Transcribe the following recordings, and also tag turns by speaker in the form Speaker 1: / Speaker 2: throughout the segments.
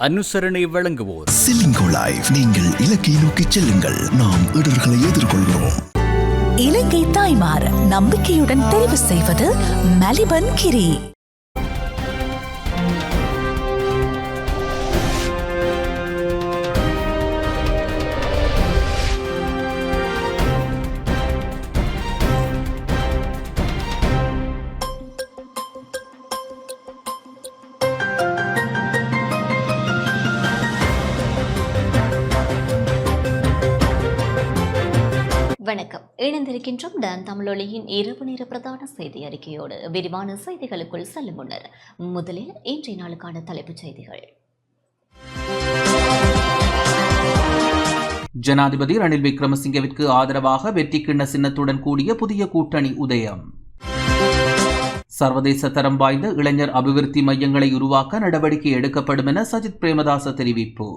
Speaker 1: அனுசரணை வழங்குவோர்
Speaker 2: சிலிங்கோ லைஃப். நீங்கள் இலக்கை நோக்கி செல்லுங்கள், நாம் இடர்களை எதிர்கொள்கிறோம்.
Speaker 3: இலங்கை தாய்மார் நம்பிக்கையுடன் தெரிவு செய்வது மலிபன் கிரி.
Speaker 4: வணக்கம். இணைந்திருக்கின்றோம் டான் தமிழொலியின் இரவு நேர பிரதான செய்தி அறிக்கையோடு. விரிவான செய்திகளுக்குள் செல்லும் முன்னர் முதலில் இன்றைய நாளுக்கான தலைப்புச் செய்திகள்.
Speaker 5: ஜனாதிபதி ரணில் விக்ரமசிங்கவிற்கு ஆதரவாக வெற்றி கிண்ண சின்னத்துடன் கூடிய புதிய கூட்டணி உதயம். சர்வதேச தரம் வாய்ந்த இளைஞர் அபிவிருத்தி மையங்களை உருவாக்க நடவடிக்கை எடுக்கப்படும் என சஜித் பிரேமதாச தெரிவிப்பு.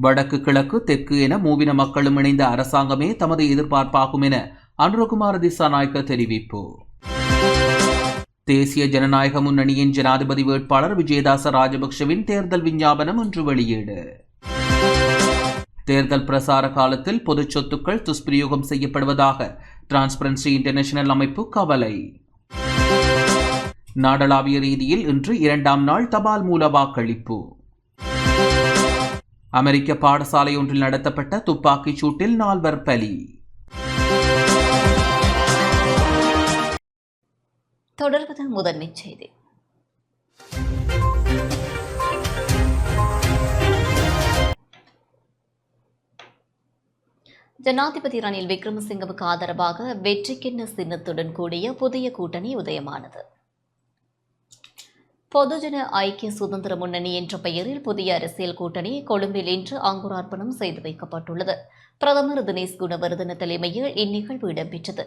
Speaker 5: வடக்கு கிழக்கு தெற்கு என மூவின மக்களும் இணைந்த அரசாங்கமே தமது எதிர்பார்ப்பாகும் என அனுரகுமார திசாநாயக்க தெரிவிப்பு. தேசிய ஜனநாயக முன்னணியின் ஜனாதிபதி வேட்பாளர் விஜயதாச ராஜபக்ஷவின் தேர்தல் விஞ்ஞாபனம் இன்று வெளியீடு. தேர்தல் பிரசார காலத்தில் பொது சொத்துக்கள் துஷ்பிரயோகம் செய்யப்படுவதாக டிரான்ஸ்பரன்சி இன்டர்நேஷனல் அமைப்பு கவலை. நாடளாவிய ரீதியில் இன்று 2ஆம் நாள் தபால் மூல வாக்களிப்பு. அமெரிக்க பாடசாலை ஒன்றில் நடத்தப்பட்ட துப்பாக்கிச் சூட்டில் 4 பலி.
Speaker 4: தொடர்வது முதன்மை செய்தி. ஜனாதிபதி ரணில் விக்ரமசிங்கவுக்கு ஆதரவாக வெற்றி கிண்ண சின்னத்துடன் கூடிய புதிய கூட்டணி உதயமானது. பொதுஜன ஐக்கிய சுதந்திர முன்னணி என்ற பெயரில் புதிய அரசியல் கூட்டணி கொழும்பில் இன்று அங்குரார்ப்பணம் செய்து வைக்கப்பட்டுள்ளது. பிரதமர் தினேஷ் குணவர்தன தலைமையில் இந்நிகழ்வு இடம்பெற்றது.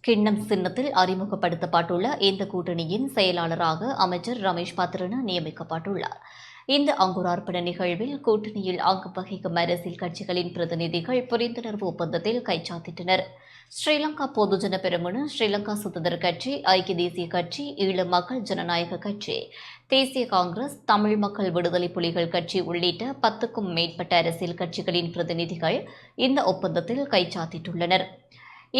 Speaker 4: கிண்ணம் சின்னத்தில் அறிமுகப்படுத்தப்பட்டுள்ள இந்த கூட்டணியின் செயலாளராக அமைச்சர் ரமேஷ் பாத்திரன நியமிக்கப்பட்டுள்ளார். இந்த அங்குரார்ப்பண நிகழ்வில் கூட்டணியில் அங்கம் வகிக்கும் அரசியல் கட்சிகளின் பிரதிநிதிகள் புரிந்துணர்வு ஒப்பந்தத்தில் கைச்சாத்திட்டனர். ஸ்ரீலங்கா பொதுஜன பெரமுன, ஸ்ரீலங்கா சுதந்திர கட்சி, ஐக்கிய தேசிய கட்சி, ஈழ மக்கள் ஜனநாயக கட்சி, தேசிய காங்கிரஸ், தமிழ் மக்கள் விடுதலை புலிகள் கட்சி உள்ளிட்ட 10க்கும் மேற்பட்ட அரசியல் கட்சிகளின் பிரதிநிதிகள் இந்த ஒப்பந்தத்தில் கைச்சாத்திட்டுள்ளனர்.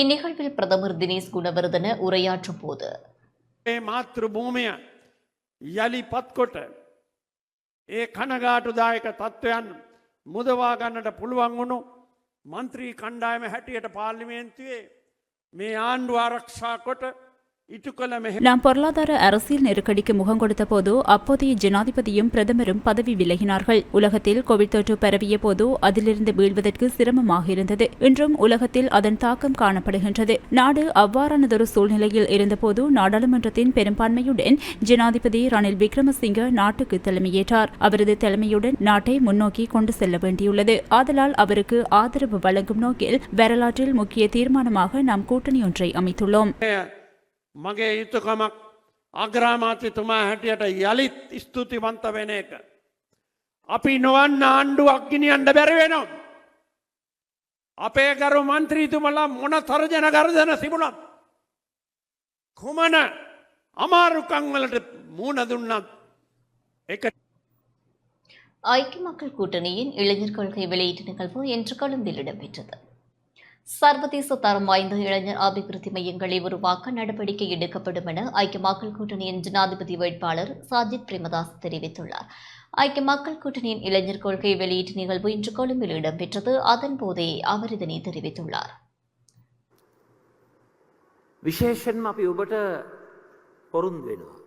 Speaker 4: இந்நிகழ்வில் பிரதமர் தினேஷ் குணவர்தன உரையாற்றும் போது
Speaker 6: ඒ කනගාටුදායක තත්ත්වයන් මුදවා ගන්නට පුළුවන් වුණු මන්ත්‍රී කණ්ඩායම හැටියට පාර්ලිමේන්තුවේ මේ ආණ්ඩුව ආරක්ෂා කොට
Speaker 7: நாம் பொருளாதார அரசியல் நெருக்கடிக்கு முகம் கொடுத்த போது அப்போதைய ஜனாதிபதியும் பிரதமரும் பதவி விலகினார்கள். உலகத்தில் கோவிட் தொற்று பரவிய போது அதிலிருந்து வீழ்வதற்கு சிரமமாக இருந்தது. இன்றும் உலகத்தில் அதன் தாக்கம் காணப்படுகின்றது. நாடு அவ்வாறானதொரு சூழ்நிலையில் இருந்தபோது நாடாளுமன்றத்தின் பெரும்பான்மையுடன் ஜனாதிபதி ரணில் விக்ரமசிங்க நாட்டுக்கு தலைமையேற்றார். அவரது தலைமையுடன் நாட்டை முன்னோக்கி கொண்டு செல்ல வேண்டியுள்ளது. ஆதலால் அவருக்கு ஆதரவு வழங்கும் நோக்கில் வரலாற்றில் முக்கிய தீர்மானமாக நாம் கூட்டணி ஒன்றை அமைத்துள்ளோம்.
Speaker 6: මගේ යුතුකමක් අග්‍රාමාත්‍යතුමා හැටියට යළිත් ස්තුතිවන්ත වෙන එක. අපි නොවන්න ආණ්ඩුවක් ගෙනියන්න බැරි වෙනවා. අපේ ගරු මන්ත්‍රීතුමලා මොන තරජන ගර්ජන තිබුණත් කුමන අමාරුකම් වලට මුහුණ දුන්නත් ඒක.
Speaker 4: ஐக்கிய மக்கள் கூட்டணியின் இளைஞர் கொள்கை வெளியீட்டு நிகழ்வு இன்று கொழும்பில் இடம்பெற்றது. சர்வதேச தரம் வாய்ந்த இளைஞர் அபிவிருத்தி மையங்களை உருவாக்க நடவடிக்கை எடுக்கப்படும் என ஐக்கிய மக்கள் கூட்டணியின் ஜனாதிபதி வேட்பாளர் சஜித் பிரேமதாஸ் தெரிவித்துள்ளார். ஐக்கிய மக்கள் கூட்டணியின் இளைஞர் கொள்கை வெளியீட்டு நிகழ்வு இன்று கொழும்பில் இடம்பெற்றது. அதன்போதே அவர் இதனை தெரிவித்துள்ளார்.
Speaker 8: විශේෂයෙන්ම අපි ඔබට පොරුන්දු වෙනවා.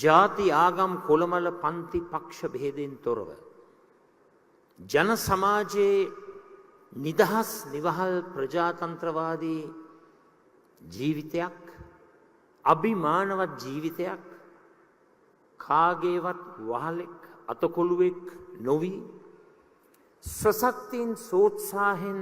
Speaker 8: ජාති ආගම් කොළමල පන්ති පක්ෂ බෙහෙදින් තොරව ජන සමාජයේ නිදහස් නිවහල් ප්‍රජාතන්ත්‍රවාදී ජීවිතයක් අභිමානවත් ජීවිතයක් කාගේවත් වහලෙක් අතකොළුවෙක් නොවී ස්වශක්තියෙන් සෝත්සාහෙන්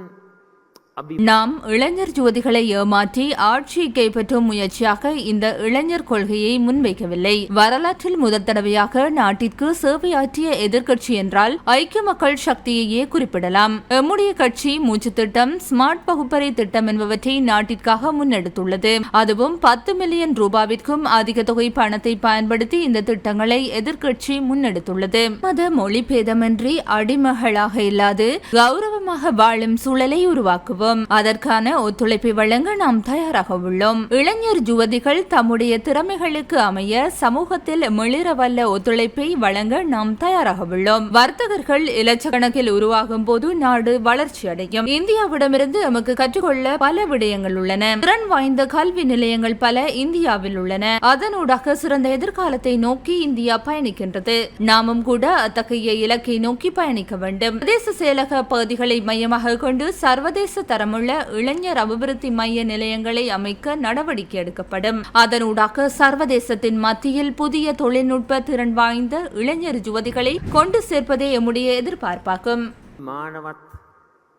Speaker 1: நாம் இளைஞர் ஜோதிகளை ஏமாற்றி ஆட்சியை கைப்பற்றும் முயற்சியாக இந்த இளைஞர் கொள்கையை முன்வைக்கவில்லை. வரலாற்றில் முதல் தடவையாக நாட்டிற்கு சேவையாற்றிய எதிர்க்கட்சி என்றால் ஐக்கிய மக்கள் சக்தியையே குறிப்பிடலாம். எம்முடைய கட்சி மூச்சு திட்டம், ஸ்மார்ட் வகுப்பறை திட்டம் என்பவற்றை நாட்டிற்காக முன்னெடுத்துள்ளது. அதுவும் 10 மில்லியன் ரூபாவிற்கும் அதிக தொகை பணத்தை பயன்படுத்தி இந்த திட்டங்களை எதிர்க்கட்சி முன்னெடுத்துள்ளது. மத மொழி பேதமின்றி அடிமகளாக இல்லாது கௌரவமாக வாழும் சூழலை உருவாக்குவோம். அதற்கான ஒத்துழைப்பை வழங்க நாம் தயாராக உள்ளோம். இளைஞர் யுவதிகள் தம்முடைய திறமைகளுக்கு அமைய சமூகத்தில் மிளிரவல்ல ஒத்துழைப்பை வழங்க நாம் தயாராக உள்ளோம். வர்த்தகர்கள் இலட்சக்கணக்கில் உருவாகும் போது நாடு வளர்ச்சி அடையும். இந்தியாவிடமிருந்து நமக்கு கற்றுக்கொள்ள பல விடயங்கள் உள்ளன. திறன் வாய்ந்த கல்வி நிலையங்கள் பல இந்தியாவில் உள்ளன. அதனூடாக சிறந்த எதிர்காலத்தை நோக்கி இந்தியா பயணிக்கின்றது. நாமும் கூட அத்தகைய இலக்கை நோக்கி பயணிக்க வேண்டும். பிரதேச செயலக பகுதிகளை மையமாக கொண்டு சர்வதேச தரமுள்ள இளைஞர் அபிவிருத்தி மைய நிலையங்களை அமைக்க நடவடிக்கை எடுக்கப்படும். அதனூடாக சர்வதேசத்தின் மத்தியில் புதிய தொழில்நுட்ப திறன் வாய்ந்த இளைஞர் யுவதிகளை கொண்டு சேர்ப்பதே எம்முடைய எதிர்பார்ப்பாகும்.
Speaker 8: මානවත්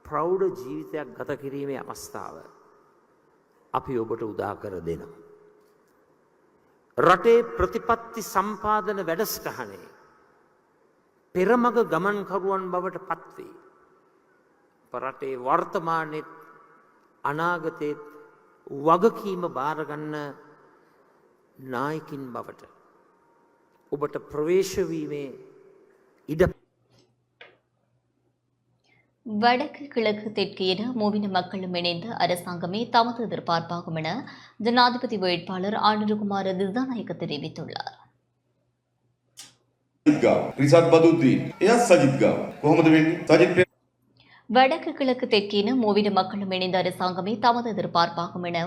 Speaker 8: ප්‍රෞඩ ජීවිතයක් ගත කිරීමේ අවස්ථාව අපි ඔබට උදා කර දෙනවා. රටේ ප්‍රතිපත්ති සම්පාදන වැඩසටහනේ පෙරමග ගමන්කරුවන් බවට පත්වේ. රටේ වර්තමානයේත් අනාගතයේත් වගකීම බාරගන්න නායකින් බවට ඔබට ප්‍රවේශ වීමේ ඉඩ.
Speaker 4: வடக்கு கிழக்கு தெற்கு என மூவின மக்களும் இணைந்த அரசாங்கமே தமது எதிர்பார்ப்பாகும் என ஜனாதிபதி வேட்பாளர் ஆனந்தகுமார் திசாநாயக்க தெரிவித்துள்ளார். வடக்கு கிழக்கு தெற்கு என மூவின மக்களும் இணைந்த அரசாங்கமே தமது எதிர்பார்ப்பாகும் என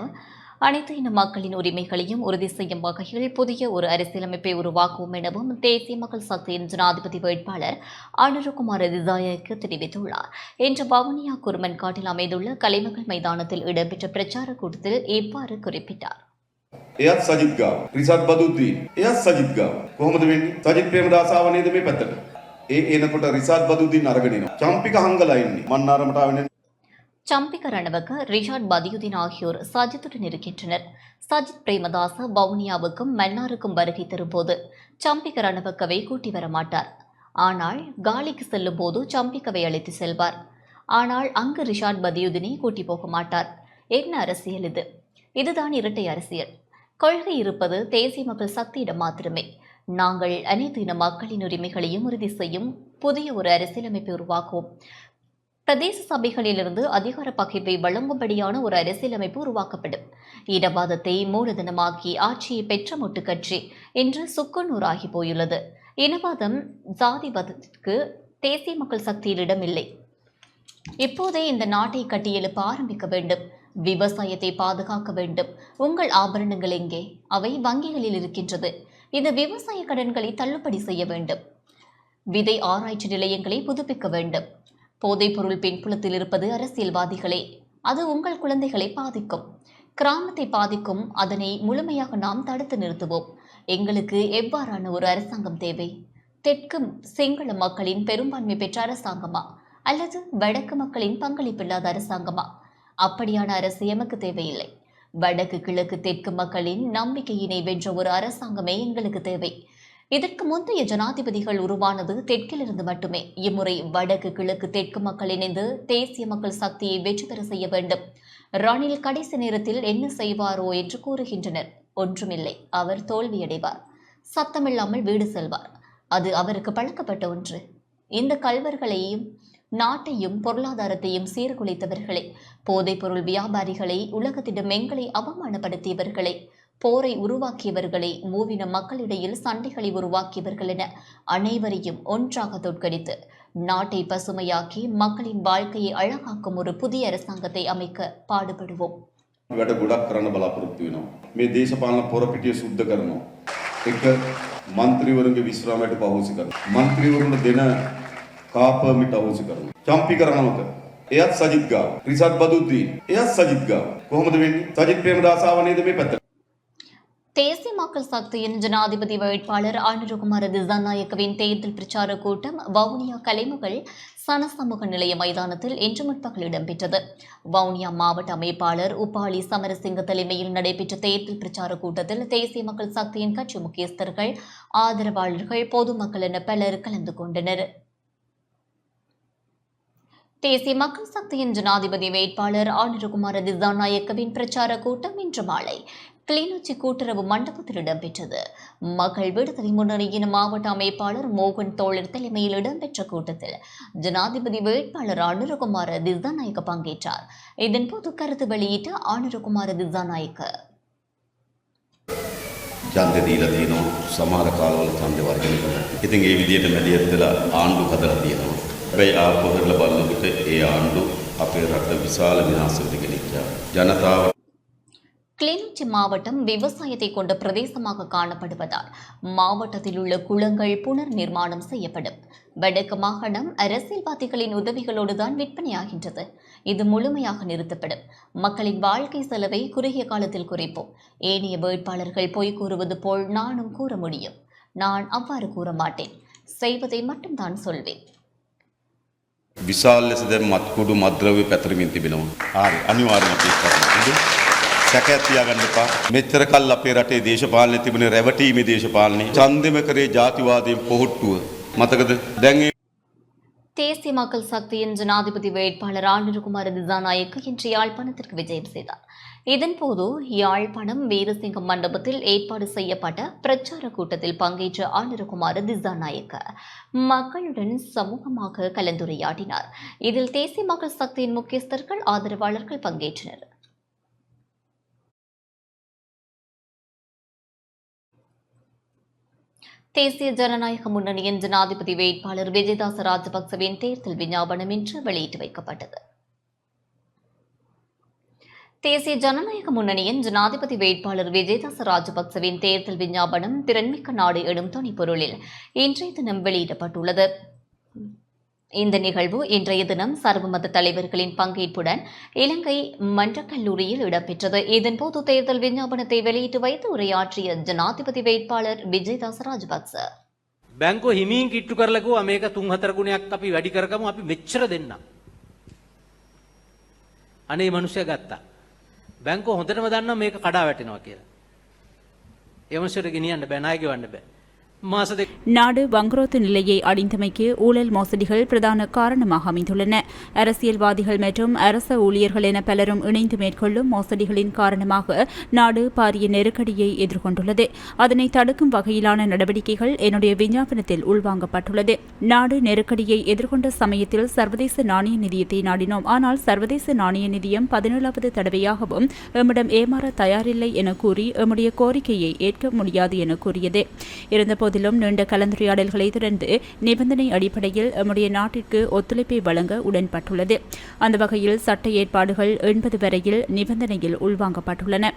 Speaker 4: அனைத்து இன மக்களின் உரிமைகளையும் உறுதி செய்யும் வகையில் புதிய ஒரு அரசியலமைப்பை உருவாக்குவோம் எனவும் தேசிய மக்கள் சக்தியின் ஜனாதிபதி வேட்பாளர் ஆனந்தகுமார் திசாநாயக்க தெரிவித்துள்ளார். இன்று வவுனியா குருமன்காட்டில் அமைந்துள்ள கலைமகள் மைதானத்தில் இடம்பெற்ற பிரச்சார கூட்டத்தில் இவ்வாறு குறிப்பிட்டார்.
Speaker 9: එයත් සජිත් ගාව රිසත් බදුද්දීන් එයත් සජිත් ගාව කොහොමද වෙන්නේ? සජිත් ප්‍රේමදාසාව නේද මේ පැත්තට? එනකොට රිසත් බදුද්දීන් අරගෙන එනවා. චම්පික හංගලා ඉන්නේ. මන්නාරමට ආවෙන්නේ.
Speaker 4: சம்பிக ரணவக்க, ரிஷாட் பதியுதீன் ஆகியோர் சஜித்துடன் இருக்கின்றனர். சஜித் பிரேமதாச வவுனியாவுக்கும் மன்னாருக்கும் வருகை தரும்போது சம்பிக ரணவக்கவை கூட்டி வர மாட்டார். ஆனால் காலிக்கு செல்லும் போது சம்பிக்கவை அழைத்து செல்வார். ஆனால் அங்கு ரிஷாட் பதியுதீனை கூட்டி போக மாட்டார். என்ன அரசியல் இது? இதுதான் இரட்டை அரசியல். கொள்கை இருப்பது தேசிய மக்கள் சக்தியிடம் மாத்திரமே. நாங்கள் அனைத்து இன மக்களின் உரிமைகளையும் உறுதி செய்யும் புதிய ஒரு அரசியலமைப்பை உருவாக்குவோம். பிரதேச சபைகளிலிருந்து அதிகார பகிர்வை வழங்கும்படியான ஒரு அரசியலமைப்பு உருவாக்கப்படும். இனவாதத்தை மூலதனமாக்கி ஆட்சியை பெற்ற மொட்டு கட்சி இன்று சுக்குநூறாகி போயுள்ளது. இனவாதம், ஜாதிவாதத்திற்கு தேசிய மக்கள் சக்தியில் இடமில்லை. இப்போதே இந்த நாட்டை கட்டியெழுப்ப ஆரம்பிக்க வேண்டும். விவசாயத்தை பாதுகாக்க வேண்டும். உங்கள் ஆபரணங்கள் எங்கே? அவை வங்கிகளில் இருக்கின்றது. இந்த விவசாய கடன்களை தள்ளுபடி செய்ய வேண்டும். விதை ஆராய்ச்சி நிலையங்களை புதுப்பிக்க வேண்டும். போதைப்பொருள் பின்புலத்தில் இருப்பது அரசியல்வாதிகளே. அது உங்கள் குழந்தைகளை பாதிக்கும், கிராமத்தை பாதிக்கும். அதனை முழுமையாக நாம் தடுத்து நிறுத்துவோம். எங்களுக்கு எவ்வாறான ஒரு அரசாங்கம் தேவை? தெற்கு சிங்கள மக்களின் பெரும்பான்மை பெற்ற அரசாங்கமா, அல்லது வடக்கு மக்களின் பங்களிப்பில்லாத அரசாங்கமா? அப்படியான அரசு எமக்கு தேவையில்லை. வடக்கு கிழக்கு தெற்கு மக்களின் நம்பிக்கையினை வென்ற ஒரு அரசாங்கமே எங்களுக்கு தேவை. இதற்கு முந்தைய ஜனாதிபதிகள் உருவானது தெற்கிலிருந்து மட்டுமே. இம்முறை வடக்கு கிழக்கு தெற்கு மக்கள் இணைந்து தேசிய மக்கள் சக்தியை வெற்றி பெற செய்ய வேண்டும். ரணில் கடைசி நேரத்தில் என்ன செய்வாரோ என்று கூறுகின்றனர். ஒன்றுமில்லை. அவர் தோல்வியடைவார். சத்தமில்லாமல் வீடு செல்வார். அது அவருக்கு பழக்கப்பட்ட ஒன்று. இந்த கள்வர்களையும் நாட்டையும் பொருளாதாரத்தையும் சீர்குலைத்தவர்களை, போதைப்பொருள் வியாபாரிகளை, உலகத்திடம் எங்களை அவமானப்படுத்தியவர்களை, போரை உருவாக்கியவர்களை, மூவின மக்களிடையில் சண்டைகளை உருவாக்கியவர்கள் என அனைவரையும் ஒன்றாக தோற்கடித்து நாட்டை பசுமையாக்கி மக்களின் வாழ்க்கையை அழகாக்கும் ஒரு புதிய அரசாங்கத்தை அமைக்க பாடுபடுவோம்.
Speaker 9: වැඩ ගොඩක් කරන්න බලාපොරොත්තු වෙනවා. මේ දේශපාලන පොරපිටිය සුද්ධ කරනවා. එක മന്ത്രിවරුන්ගේ විශ්‍රාමයට පහොසි කරනවා. മന്ത്രിවරුන්ට දෙන කාපර්මිට අවශ්‍ය කරනවා. චම්පික රණවක එයත් සජිත් ගාව. රිසත් බදුද්දීන් එයත් සජිත් ගාව. කොහොමද වෙන්නේ? සජිත් ප්‍රේමදාසාව නේද මේ පැත්තට?
Speaker 4: தேசிய மக்கள் சக்தியின் ஜனாதிபதி வேட்பாளர் ஆனந்தகுமார் திசாநாயக்கவின் தேர்தல் பிரச்சார கூட்டம் வவுனியா கலைமகள் சனசமூக நிலைய மைதானத்தில் இன்று முற்பகல் இடம்பெற்றது. வவுனியா மாவட்ட அமைப்பாளர் உப்பாளி சமரசிங்க தலைமையில் நடைபெற்ற தேர்தல் பிரச்சார கூட்டத்தில் தேசிய மக்கள் சக்தியின் கட்சி முக்கியஸ்தர்கள், ஆதரவாளர்கள், பொதுமக்கள் என பலர் கலந்து கொண்டனர். தேசிய மக்கள் சக்தியின் ஜனாதிபதி வேட்பாளர் ஆனரகுமார திசாநாயக்கவின் பிரச்சார கூட்டம் இன்று மாலை கிளிநொச்சி கூட்டுறவு மண்டபத்தில் இடம்பெற்றது. மக்கள் விடுதலை முன்னணியின் மாவட்ட அமைப்பாளர் மோகன் தோழர் தலைமையில் இடம்பெற்ற கூட்டத்தில் ஜனாதிபதி வேட்பாளர் ஆனரகுமார திசாநாயக்க பங்கேற்றார். இதன்போது கருத்து வெளியிட்ட ஆனரகுமார திசாநாயக்க,
Speaker 9: ඡන්දෙ දීලා තියෙනවා සමහර කාලවල ඡන්දෙ වර්ධනය කරනවා. ඉතින් ඒ විදිහට මැදිහත්ලා ආණ්ඩු හදලා තියෙනවා. හැබැයි ආපහු කරලා බලනකොට ඒ ආණ්ඩු අපේ රට විශාල විනාශයකට ගෙනිච්චා. ජනතාව
Speaker 4: கிளிநொச்சி மாவட்டம் விவசாயத்தை கொண்ட பிரதேசமாக காணப்படுவதால் மாவட்டத்தில் உள்ள குளங்கள் புனர் நிர்மாணம் செய்யப்படும். வடக்கு மாகாணம் அரசியல்வாதிகளின் உதவிகளோடுதான் விற்பனையாகின்றது. இது முழுமையாக நிறுத்தப்படும். மக்களின் வாழ்க்கை செலவை குறுகிய காலத்தில் குறைப்போம். ஏனைய வேட்பாளர்கள் பொய் கூறுவது போல் நானும் கூற முடியும். நான் அவ்வாறு கூற மாட்டேன். செய்வதை மட்டும்தான் சொல்வேன்.
Speaker 9: විශාල ලෙස දැන් මත්කුඩු මද්ද්‍රව්‍ය පැතිරමින් තිබෙනවා. හරි අනිවාර්යයෙන් අපි කරනවා. සැකයක් තියාගන්න එපා. මෙච්චර කල් අපේ රටේ දේශපාලනේ තිබුණේ රැවටීමේ දේශපාලනේ. ඡන්දෙම කරේ ජාතිවාදයෙන් පොහොට්ටුව. මතකද? දැන්
Speaker 4: தேசிய மக்கள் சக்தியின் ஜனாதிபதி வேட்பாளர் ஆனரகுமார திசாநாயக்க இன்று யாழ்ப்பாணத்திற்கு விஜயம் செய்தார். இதன்போது யாழ்ப்பாணம் வீரசிங்கம் மண்டபத்தில் ஏற்பாடு செய்யப்பட்ட பிரச்சார கூட்டத்தில் பங்கேற்ற ஆனரகுமார திசாநாயக்க மக்களுடன் சமூகமாக கலந்துரையாடினார். இதில் தேசிய மக்கள் சக்தியின் முக்கியஸ்தர்கள், ஆதரவாளர்கள் பங்கேற்றனர். தேசிய ஜனநாயக முன்னணியின் ஜனாதிபதி வேட்பாளர் விஜயதாச ராஜபக்சவின் தேர்தல் விஞ்ஞாபனம் இன்று வெளியிட்டு வைக்கப்பட்டது. தேசிய ஜனநாயக முன்னணியின் ஜனாதிபதி வேட்பாளர் விஜயதாச ராஜபக்சவின் தேர்தல் விஞ்ஞாபனம் திறன்மிக்க நாடு எனும் துணைப்பொருளில் இன்றைய தினம் வெளியிடப்பட்டுள்ளது. இந்த நிகழ்வு இன்றைய தினம் சர்வமத தலைவர்களின் பங்கேற்புடன் இலங்கை மன்றக் கல்லூரியில் இடம்பெற்றது. இதன்போது தேர்தல் விஞ்ஞாபனத்தை வெளியிட்டு வைத்து உரையாற்றிய ஜனாதிபதி வேட்பாளர் விஜயதாச ராஜபக்ச,
Speaker 8: බැංකෝ හිමීන් කිට්ටු කරලා කිව්වා මේක 3-4 ගුණයක් අපි වැඩි කරගමු අපි මෙච්චර දෙන්න. අනේ මිනිස්සයා ගත්තා. බැංකෝ හොඳටම දන්නවා මේක කඩා වැටෙනවා කියලා. ඒ මිනිස්සුන්ට ගෙනියන්න බෑ, ණය ගෙවන්න බෑ.
Speaker 7: நாடு வங்குரோத்து நிலையை அடைந்தமைக்கு ஊழல் மோசடிகள் பிரதான காரணமாக அமைந்துள்ளன. அரசியல்வாதிகள் மற்றும் அரச ஊழியர்கள் என பலரும் இணைந்து மேற்கொள்ளும் மோசடிகளின் காரணமாக நாடு பாரிய நெருக்கடியை எதிர்கொண்டுள்ளது. அதனை தடுக்கும் வகையிலான நடவடிக்கைகள் என்னுடைய விஞ்ஞாபனத்தில் உள்வாங்கப்பட்டுள்ளது. நாடு நெருக்கடியை எதிர்கொண்ட சமயத்தில் சர்வதேச நாணய நிதியத்தை நாடினோம். ஆனால் சர்வதேச நாணய நிதியம் 17வது தடவையாகவும் எம்மிடம் ஏமாற தயாரில்லை என கூறி எம்முடைய கோரிக்கையை ஏற்க முடியாது என கூறியது. இருந்தபோதிலும் நீண்ட கலந்துரையாடல்களை தொடர்ந்து நிபந்தனை அடிப்படையில் நம்முடைய நாட்டிற்கு ஒத்துழைப்பை வழங்க உடன்பட்டுள்ளது. அந்த வகையில் சட்ட ஏற்பாடுகள் 80 வரையில் நிபந்தனையில் உள்வாங்கப்பட்டுள்ளன.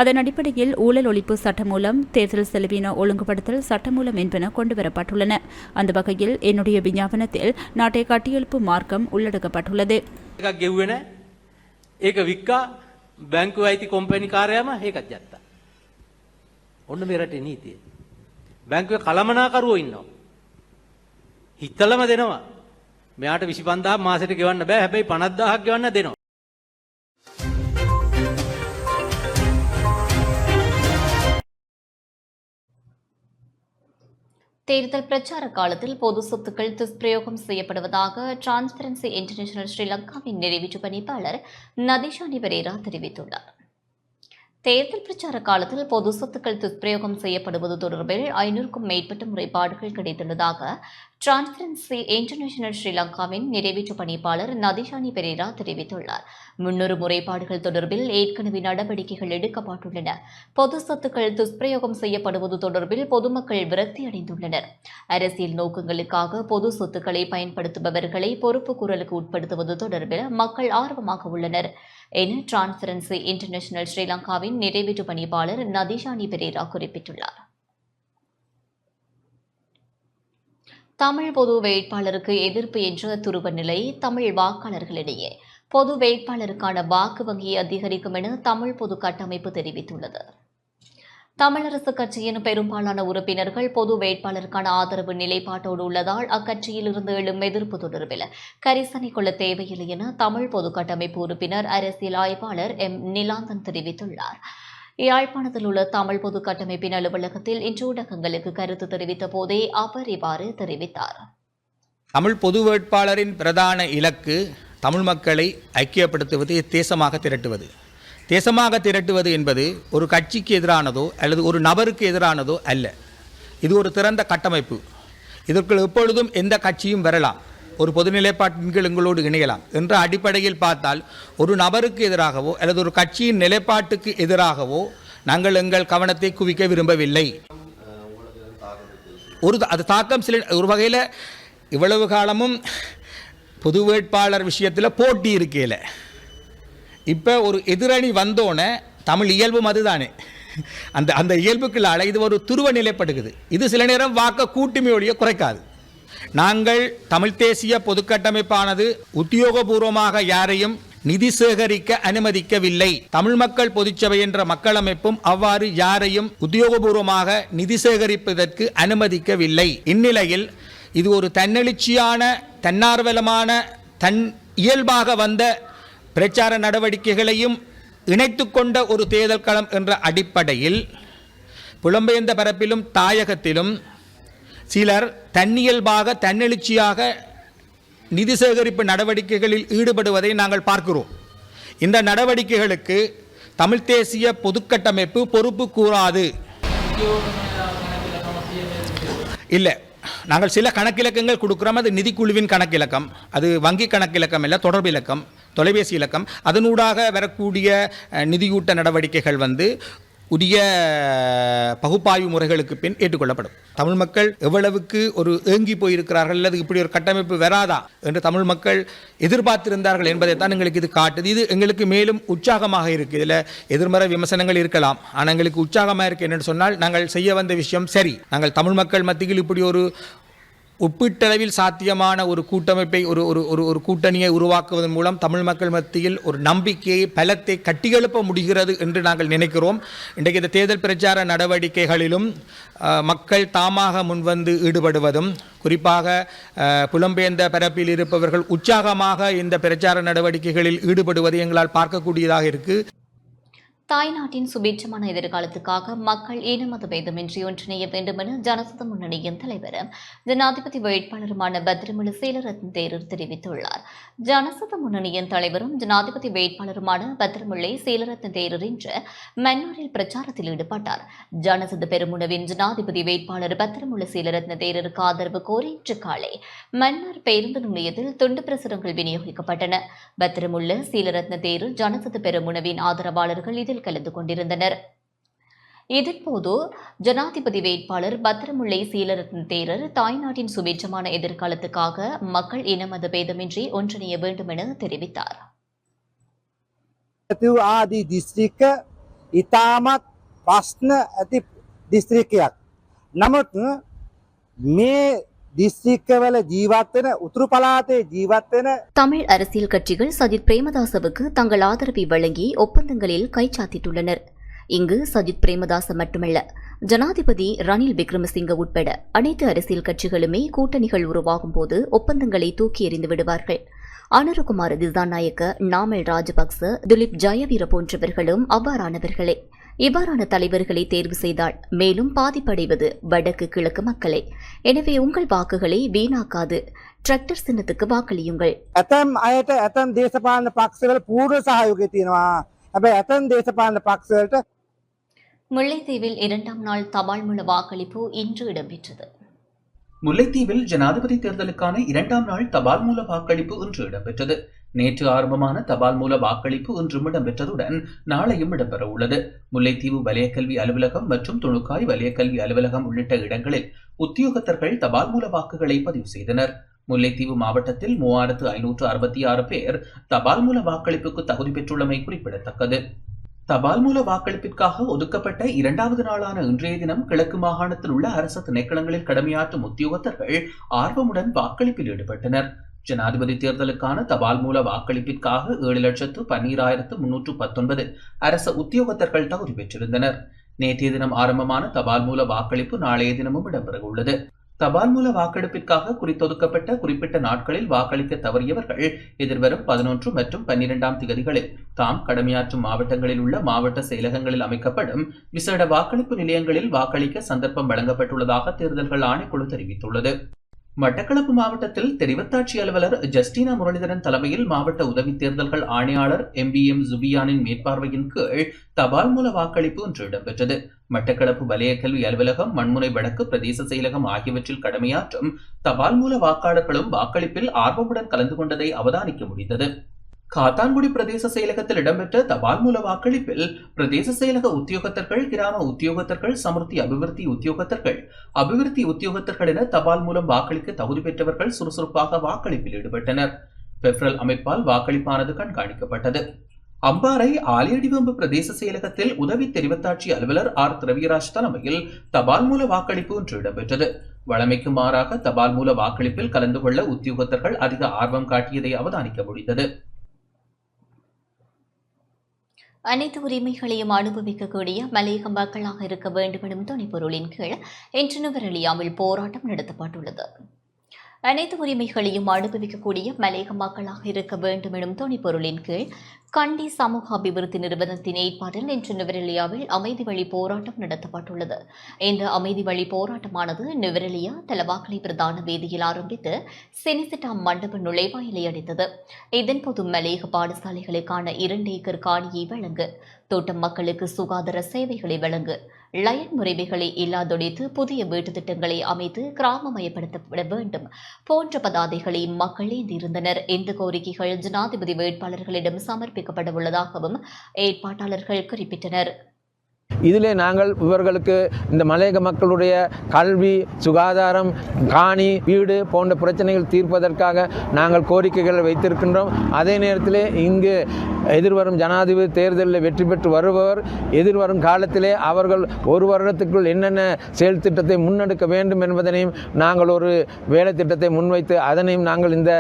Speaker 7: அதன் அடிப்படையில் ஊழல் ஒழிப்பு சட்டமூலம், தேர்தல் செலவின ஒழுங்குபடுத்தல் சட்டமூலம் என்பன கொண்டுவரப்பட்டுள்ளன. அந்த வகையில் என்னுடைய விஞ்ஞாபனத்தில் நாட்டை கட்டியெழுப்பு மார்க்கம் உள்ளடக்கப்பட்டுள்ளது.
Speaker 8: බැංකුවේ කළමනාකරුවෝ ඉන්නවා. හිතලම දෙනවා. මෙයාට 25000 මාසෙට ගෙවන්න බෑ. හැබැයි 50000ක් ගෙවන්න දෙනවා.
Speaker 4: தேர்தல் பிரச்சார காலத்தில் பொது சொத்துக்கள் துஷ்பிரயோகம் செய்யப்படுவதாக டிரான்ஸ்பரன்சி இன்டர்நேஷனல் ஸ்ரீலங்காவின் நிறைவேற்று பணிப்பாளர் நதிஷானி பெரேரா தெரிவித்துள்ளார். தேர்தல் பிரச்சார காலத்தில் பொது சொத்துக்கள் துஷ்பிரயோகம் செய்யப்படுவது தொடர்பில் 500க்கும் மேற்பட்ட முறைப்பாடுகள் கிடைத்துள்ளதாக டிரான்ஸ்பரன்சி இன்டர்நேஷனல் ஸ்ரீலங்காவின் நிறைவேற்று பணிப்பாளர் நதிஷானி பெரேரா தெரிவித்துள்ளார். 300 முறைப்பாடுகள் தொடர்பில் ஏற்கனவே நடவடிக்கைகள் எடுக்கப்பட்டுள்ளன. பொது சொத்துக்கள் துஷ்பிரயோகம் செய்யப்படுவது தொடர்பில் பொதுமக்கள் விரக்தி அடைந்துள்ளனர். அரசியல் நோக்கங்களுக்காக பொது சொத்துக்களை பயன்படுத்துபவர்களை பொறுப்பு கூறலுக்கு உட்படுத்துவது தொடர்பில் மக்கள் ஆர்வமாக உள்ளனர் என டிரான்ஸ்பரன்சி இன்டர்நேஷனல் ஸ்ரீலங்காவின் நிறைவேற்று பணிப்பாளர் நதிஷானி பெரேரா குறிப்பிட்டுள்ளார். தமிழ் பொது வேட்பாளருக்கு எதிர்ப்பு என்ற துருவ நிலை தமிழ் வாக்காளர்களிடையே பொது வேட்பாளருக்கான வாக்கு வங்கியை அதிகரிக்கும் என தமிழ் பொது கட்டமைப்பு தெரிவித்துள்ளது. தமிழரசு கட்சியின் பெரும்பாலான உறுப்பினர்கள் பொது வேட்பாளருக்கான ஆதரவு நிலைப்பாட்டோடு உள்ளதால் அக்கட்சியில் இருந்து எழும் எதிர்ப்பு தொடர்பில் கரிசனை கொள்ள தேவையில்லை என தமிழ் பொது கட்டமைப்பு உறுப்பினர் அரசியல் ஆய்வாளர் எம் நிலாந்தன் தெரிவித்துள்ளார். யாழ்ப்பாணத்தில் உள்ள தமிழ் பொது கட்டமைப்பின் அலுவலகத்தில் இன்று ஊடகங்களுக்கு கருத்து தெரிவித்த போதே அவர் இவ்வாறு தெரிவித்தார்.
Speaker 10: தமிழ் பொது வேட்பாளரின் பிரதான இலக்கு தமிழ் மக்களை ஐக்கியப்படுத்துவது, தேசமாக திரட்டுவது. தேசமாக திரட்டுவது என்பது ஒரு கட்சிக்கு எதிரானதோ அல்லது ஒரு நபருக்கு எதிரானதோ அல்ல. இது ஒரு திறந்த கட்டமைப்பு. இதற்குள் எப்பொழுதும் எந்த கட்சியும் வரலாம், ஒரு பொது நிலைப்பாட்டின் கீழ் எங்களோடு இணையலாம் என்ற அடிப்படையில் பார்த்தால் ஒரு நபருக்கு எதிராகவோ அல்லது ஒரு கட்சியின் நிலைப்பாட்டுக்கு எதிராகவோ நாங்கள் எங்கள் கவனத்தை குவிக்க விரும்பவில்லை. அது தாக்கம் சில ஒரு வகையில் இவ்வளவு காலமும் பொது வேட்பாளர் விஷயத்தில் போட்டி இருக்கையில் இப்போ ஒரு எதிரணி வந்தோன்னே தமிழ் இயல்பும் அதுதானே, அந்த இயல்புக்குள்ள இது ஒரு துருவ நிலைப்படுகிறது. இது சில நேரம் வாக்க கூட்டுமையோடைய குறைக்காது. நாங்கள் தமிழ் தேசிய பொதுக்கட்டமைப்பானது உத்தியோகபூர்வமாக யாரையும் நிதி சேகரிக்க அனுமதிக்கவில்லை. தமிழ் மக்கள் பொதுச்சபை என்ற மக்கள் அமைப்பும் அவ்வாறு யாரையும் உத்தியோகபூர்வமாக நிதி சேகரிப்பதற்கு அனுமதிக்கவில்லை. இந்நிலையில் இது ஒரு தன்னெழுச்சியான, தன்னார்வலமான, தன் இயல்பாக வந்த பிரச்சார நடவடிக்கைகளையும் இணைத்து கொண்ட ஒரு தேர்தல் களம் என்ற அடிப்படையில் புலம்பெயர்ந்த பரப்பிலும் தாயகத்திலும் சிலர் தன்னியல்பாக, தன்னெழுச்சியாக நிதி சேகரிப்பு நடவடிக்கைகளில் ஈடுபடுவதை நாங்கள் பார்க்கிறோம். இந்த நடவடிக்கைகளுக்கு தமிழ் தேசிய பொதுக்கட்டமைப்பு பொறுப்பு கூறாது. இல்லை, நாங்கள் சில கணக்கிலக்கங்கள் கொடுக்குறோம். அது நிதிக்குழுவின் கணக்கிலக்கம், அது வங்கி கணக்கிலக்கம் இல்லை, தொடர்பு இலக்கம், தொலைபேசி இலக்கம். அதனூடாக வரக்கூடிய நிதியூட்ட நடவடிக்கைகள் உரிய பகுப்பாய்வு முறைகளுக்கு பின் ஏற்றுக்கொள்ளப்படும். தமிழ் மக்கள் எவ்வளவுக்கு ஒரு ஏங்கி போயிருக்கிறார்கள், அல்லது இப்படி ஒரு கட்டமைப்பு வராதா என்று தமிழ் மக்கள் எதிர்பார்த்திருந்தார்கள் என்பதைத்தான் எங்களுக்கு இது காட்டுது. இது எங்களுக்கு மேலும் உற்சாகமாக இருக்குது. இதில் எதிர்மறை விமர்சனங்கள் இருக்கலாம், ஆனால் எங்களுக்கு உற்சாகமாக இருக்குது. என்னென்னு சொன்னால், நாங்கள் செய்ய வந்த விஷயம் சரி. நாங்கள் தமிழ் மக்கள் மத்தியில் இப்படி ஒரு ஒப்பீட்டளவில் சாத்தியமான ஒரு கூட்டமைப்பை, ஒரு கூட்டணியை உருவாக்குவதன் மூலம் தமிழ் மக்கள் மத்தியில் ஒரு நம்பிக்கையை, பலத்தை கட்டியெழுப்ப முடிகிறது என்று நாங்கள் நினைக்கிறோம். இன்றைக்கு இந்த தேர்தல் பிரச்சார நடவடிக்கைகளிலும் மக்கள் தாமாக முன்வந்து ஈடுபடுவதும், குறிப்பாக புலம்பெயர்ந்த பரப்பில் இருப்பவர்கள் உற்சாகமாக இந்த பிரச்சார நடவடிக்கைகளில் ஈடுபடுவதை எங்களால் பார்க்கக்கூடியதாக இருக்குது.
Speaker 4: தாய்நாட்டின் சுபீட்சமான எதிர்காலத்துக்காக மக்கள் இனமத பேதமின்றி ஒன்றிணைய வேண்டும் என ஜனசத முன்னணியின் தலைவரும் ஜனாதிபதி வேட்பாளருமான பத்ரமுல சீலரத்ன தேரர் தெரிவித்துள்ளார். ஜனசத முன்னணியின் தலைவரும் ஜனாதிபதி வேட்பாளருமான பத்ரமுல்லை சீலரத்ன தேரர் இன்று மன்னாரில் பிரச்சாரத்தில் ஈடுபட்டார். ஜனசத பெருமுனவின் ஜனாதிபதி வேட்பாளர் பத்ரமுல சீலரத்ன தேரருக்கு ஆதரவு கோரி இன்று காலை மன்னார் பேருந்து நிலையத்தில் துண்டு பிரசுரங்கள் விநியோகிக்கப்பட்டன. பத்ரமுல்ல சீலரத்ன தேரர் ஜனசத பெருமுனவின் ஆதரவாளர்கள் இதில் கலந்து கொண்டிருந்தனர். இதன்போது ஜனாதிபதி வேட்பாளர் பத்ரமுல்லை சீலரத்ன தேரர் தாய்நாட்டின் சுபீட்சமான எதிர்காலத்துக்காக மக்கள் இனமத பேதமின்றி ஒன்றிணைய வேண்டும் என தெரிவித்தார்.
Speaker 11: ආදී දිස්ත්‍රික්ක ඉතාමත් ප්‍රශ්න ඇති දිස්ත්‍රික්කයක්. නමුත් මේ දිස්ත්‍රික්කවල ජීවත් වෙන උතුරු පළාතේ ජීවත් වෙන
Speaker 4: தமிழ் அரசியல் கட்சிகள் சஜித் பிரேமதாசவுக்கு தங்கள் ஆதரவை வழங்கி ஒப்பந்தங்களில் கைச்சாத்திட்டுள்ளனர். இங்கு சஜித் பிரேமதாச மட்டுமல்ல, ஜனாதிபதி ரணில் விக்ரமசிங்க உட்பட அனைத்து அரசியல் கட்சிகளுமே கூட்டணிகள் உருவாகும் போது ஒப்பந்தங்களை தூக்கி எறிந்து விடுவார்கள். அனுரகுமார திசாநாயக்க, நாமல் ராஜபக்ச, துலிப் ஜயவீர போன்றவர்களும் அவ்வாறானவர்களே. இவ்வாறான தலைவர்களை தேர்வு செய்தால் மேலும் பாதிப்படைவது வடக்கு கிழக்கு மக்களே. எனவே உங்கள் வாக்குகளை வீணாக்காது டிராக்டர் சின்னத்துக்கு வாக்களியுங்கள்.
Speaker 11: ඇතම් අයට ඇතම් දේශපාලන පක්ෂවල පූර්ව සහයෝගය තියෙනවා. හැබැයි ඇතම් දේශපාලන පක්ෂවලට
Speaker 4: முல்லைத்தீவில் 2ஆம் நாள் தபால் மூல வாக்களிப்பு இன்று இடம்பெற்றது.
Speaker 5: முல்லைத்தீவில் ஜனாதிபதி தேர்தலுக்கான 2ஆம் நாள் தபால் மூல வாக்களிப்பு இன்று இடம்பெற்றது. நேற்று ஆரம்பமான தபால் மூல வாக்களிப்பு இன்றும் இடம்பெற்றதுடன் நாளையும் இடம்பெற உள்ளது. முல்லைத்தீவு வலயக்கல்வி அலுவலகம் மற்றும் துணுக்காய் வலயக்கல்வி அலுவலகம் உள்ளிட்ட இடங்களில் உத்தியோகத்தர்கள் தபால் மூல வாக்குகளை பதிவு செய்தனர். முல்லைத்தீவு மாவட்டத்தில் 3566 பேர் தபால் மூல வாக்களிப்புக்கு தகுதி பெற்றுள்ளமை குறிப்பிடத்தக்கது. தபால் மூல வாக்களிப்பிற்காக ஒதுக்கப்பட்ட 2வது நாளான இன்றைய தினம் கிழக்கு மாகாணத்தில் உள்ள அரசு திணைக்களங்களில் கடமையாற்றும் உத்தியோகத்தர்கள் ஆர்வமுடன் வாக்களிப்பில் ஈடுபட்டனர். ஜனாதிபதி தேர்தலுக்கான தபால் மூல வாக்களிப்பிற்காக 7,12,319 அரச உத்தியோகத்தர்கள் தகுதி பெற்றிருந்தனர். நேற்றைய தினம் ஆரம்பமான தபால் மூல வாக்களிப்பு நாளைய தினமும் இடம்பெறவுள்ளது. தபால் மூல வாக்கெடுப்பிற்காக குறித்தொதுக்கப்பட்ட குறிப்பிட்ட நாட்களில் வாக்களிக்க தவறியவர்கள் எதிர்வரும் 11 மற்றும் 12ஆம் திகதிகளில் தாம் கடமையாற்றும் மாவட்டங்களில் உள்ள மாவட்ட செயலகங்களில் அமைக்கப்படும் விசேட வாக்களிப்பு நிலையங்களில் வாக்களிக்க சந்தர்ப்பம் வழங்கப்பட்டுள்ளதாக தேர்தல்கள் ஆணைக்குழு தெரிவித்துள்ளது. மட்டக்களப்பு மாவட்டத்தில் தெரிவத்தாட்சி அலுவலர் ஜஸ்டினா முரளிதரன் தலைமையில் மாவட்ட உதவி தேர்தல்கள் ஆணையாளர் MBM ஜுபியானின் மேற்பார்வையின் கீழ் தபால் மூல வாக்களிப்பு இன்று இடம்பெற்றது. மட்டக்களப்பு வலய கல்வி அலுவலகம், மண்முனை வடக்கு பிரதேச செயலகம் ஆகியவற்றில் கடமையாற்றும் தபால் மூல வாக்காளர்களும் வாக்களிப்பில் ஆர்வமுடன் கலந்து கொண்டதை அவதானிக்க முடிந்தது. காத்தான்குடி பிரதேச செயலகத்தில் இடம்பெற்ற தபால் மூல வாக்களிப்பில் பிரதேச செயலக உத்தியோகத்தர்கள், கிராம உத்தியோகத்தர்கள், சமுர்த்தி அபிவிருத்தி உத்தியோகத்தர்கள் என தபால் மூலம் வாக்களிக்க தகுதி பெற்றவர்கள் சுறுசுறுப்பாக வாக்களிப்பில் ஈடுபட்டனர். பெப்ரல் அமைப்பால் வாக்களிப்பானது கண்காணிக்கப்பட்டது. அம்பாறை ஆலியடிவம்பு பிரதேச செயலகத்தில் உதவி தெரிவத்தாட்சி அலுவலர் ஆர் திரவியராஜ் தலைமையில் தபால் மூல வாக்களிப்பு இன்று இடம்பெற்றது. வழமைக்கு மாறாக தபால் மூல வாக்களிப்பில் கலந்து கொள்ள உத்தியோகத்தர்கள் அதிக ஆர்வம் காட்டியதை அவதானிக்க முடிந்தது.
Speaker 4: அனைத்து உரிமைகளையும் அனுபவிக்கக்கூடிய மலையக மக்களாக இருக்க வேண்டும் எனும் துணைப்பொருளின் கீழ் இன்று நுவரெலியாவில் போராட்டம் நடத்தப்பட்டுள்ளது. அனைத்து உரிமைகளையும் அனுபவிக்கக்கூடிய மலையக மக்களாக இருக்க வேண்டும் எனும் துணைப்பொருளின் கீழ் கண்டி சமூக அபிவிருத்தி நிறுவனத்தின் ஏற்பாட்டில் இன்று நுவரெலியாவில் அமைதி வழி போராட்டம் நடத்தப்பட்டுள்ளது. இந்த அமைதி வழி போராட்டமானது நுவரெலியா தலவாக்கலை பிரதான வீதியில் ஆரம்பித்து செனிசிட்டா மண்டப நுழைவாயிலை அடைந்தது. இதன்போது மலையக பாடசாலைகளுக்கான 2 ஏக்கர் காணியை வழங்கு, தோட்டம் மக்களுக்கு சுகாதார சேவைகளை வழங்கு, லயன் முறைமைகளை இல்லாதொழித்து புதிய வீட்டு திட்டங்களை அமைத்து கிராமமயப்படுத்தப்பட வேண்டும் போன்ற பதாதைகளை மக்கள் ஏந்தியிருந்தனர். இந்த கோரிக்கைகள் ஜனாதிபதி வேட்பாளர்களிடம் சமர்ப்பிக்கப்பட உள்ளதாகவும் ஏற்பாட்டாளர்கள் குறிப்பிட்டனர்.
Speaker 12: இதிலே நாங்கள் இவர்களுக்கு இந்த மலையக மக்களுடைய கல்வி, சுகாதாரம், காணி, வீடு போன்ற பிரச்சனைகள் தீர்ப்பதற்காக நாங்கள் கோரிக்கைகளை வைத்திருக்கின்றோம். அதே நேரத்திலே இங்கு எதிர்வரும் ஜனாதிபதி தேர்தலில் வெற்றி பெற்று வருபவர் எதிர்வரும் காலத்திலே அவர்கள் ஒரு வருடத்துக்குள் என்னென்ன செயல் திட்டத்தை முன்னெடுக்க வேண்டும் என்பதனையும் நாங்கள் ஒரு வேலை திட்டத்தை முன்வைத்து அதனையும் நாங்கள் இந்த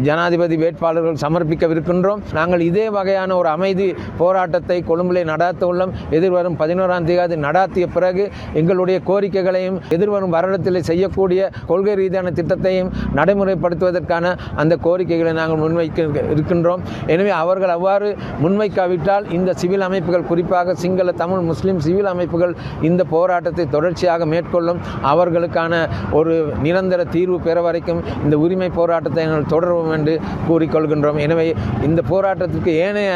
Speaker 12: ஜனாதிபதி வேட்பாளர்கள் சமர்ப்பிக்கவிருக்கின்றோம். நாங்கள் இதே வகையான ஒரு அமைதி போராட்டத்தை கொழும்பிலே நடாத்த உள்ளோம். எதிர்வரும் 11ஆம் தேதி நடாத்திய பிறகு எங்களுடைய கோரிக்கைகளையும் எதிர்வரும் வருடத்தில் செய்யக்கூடிய கொள்கை ரீதியான திட்டத்தையும் நடைமுறைப்படுத்துவதற்கான அந்த கோரிக்கைகளை நாங்கள் முன்வைக்க இருக்கின்றோம். எனவே அவர்கள் அவ்வாறு முன்வைக்காவிட்டால் இந்த சிவில் அமைப்புகள், குறிப்பாக சிங்கள, தமிழ், முஸ்லிம் சிவில் அமைப்புகள் இந்த போராட்டத்தை தொடர்ச்சியாக மேற்கொள்ளும். அவர்களுக்கான ஒரு நிரந்தர தீர்வு பெற வரைக்கும் இந்த உரிமை போராட்டத்தை நாங்கள் தொடர்வோம் என்று கூறிக்கொள்கின்றோம். எனவே இந்த போராட்டத்திற்கு ஏனைய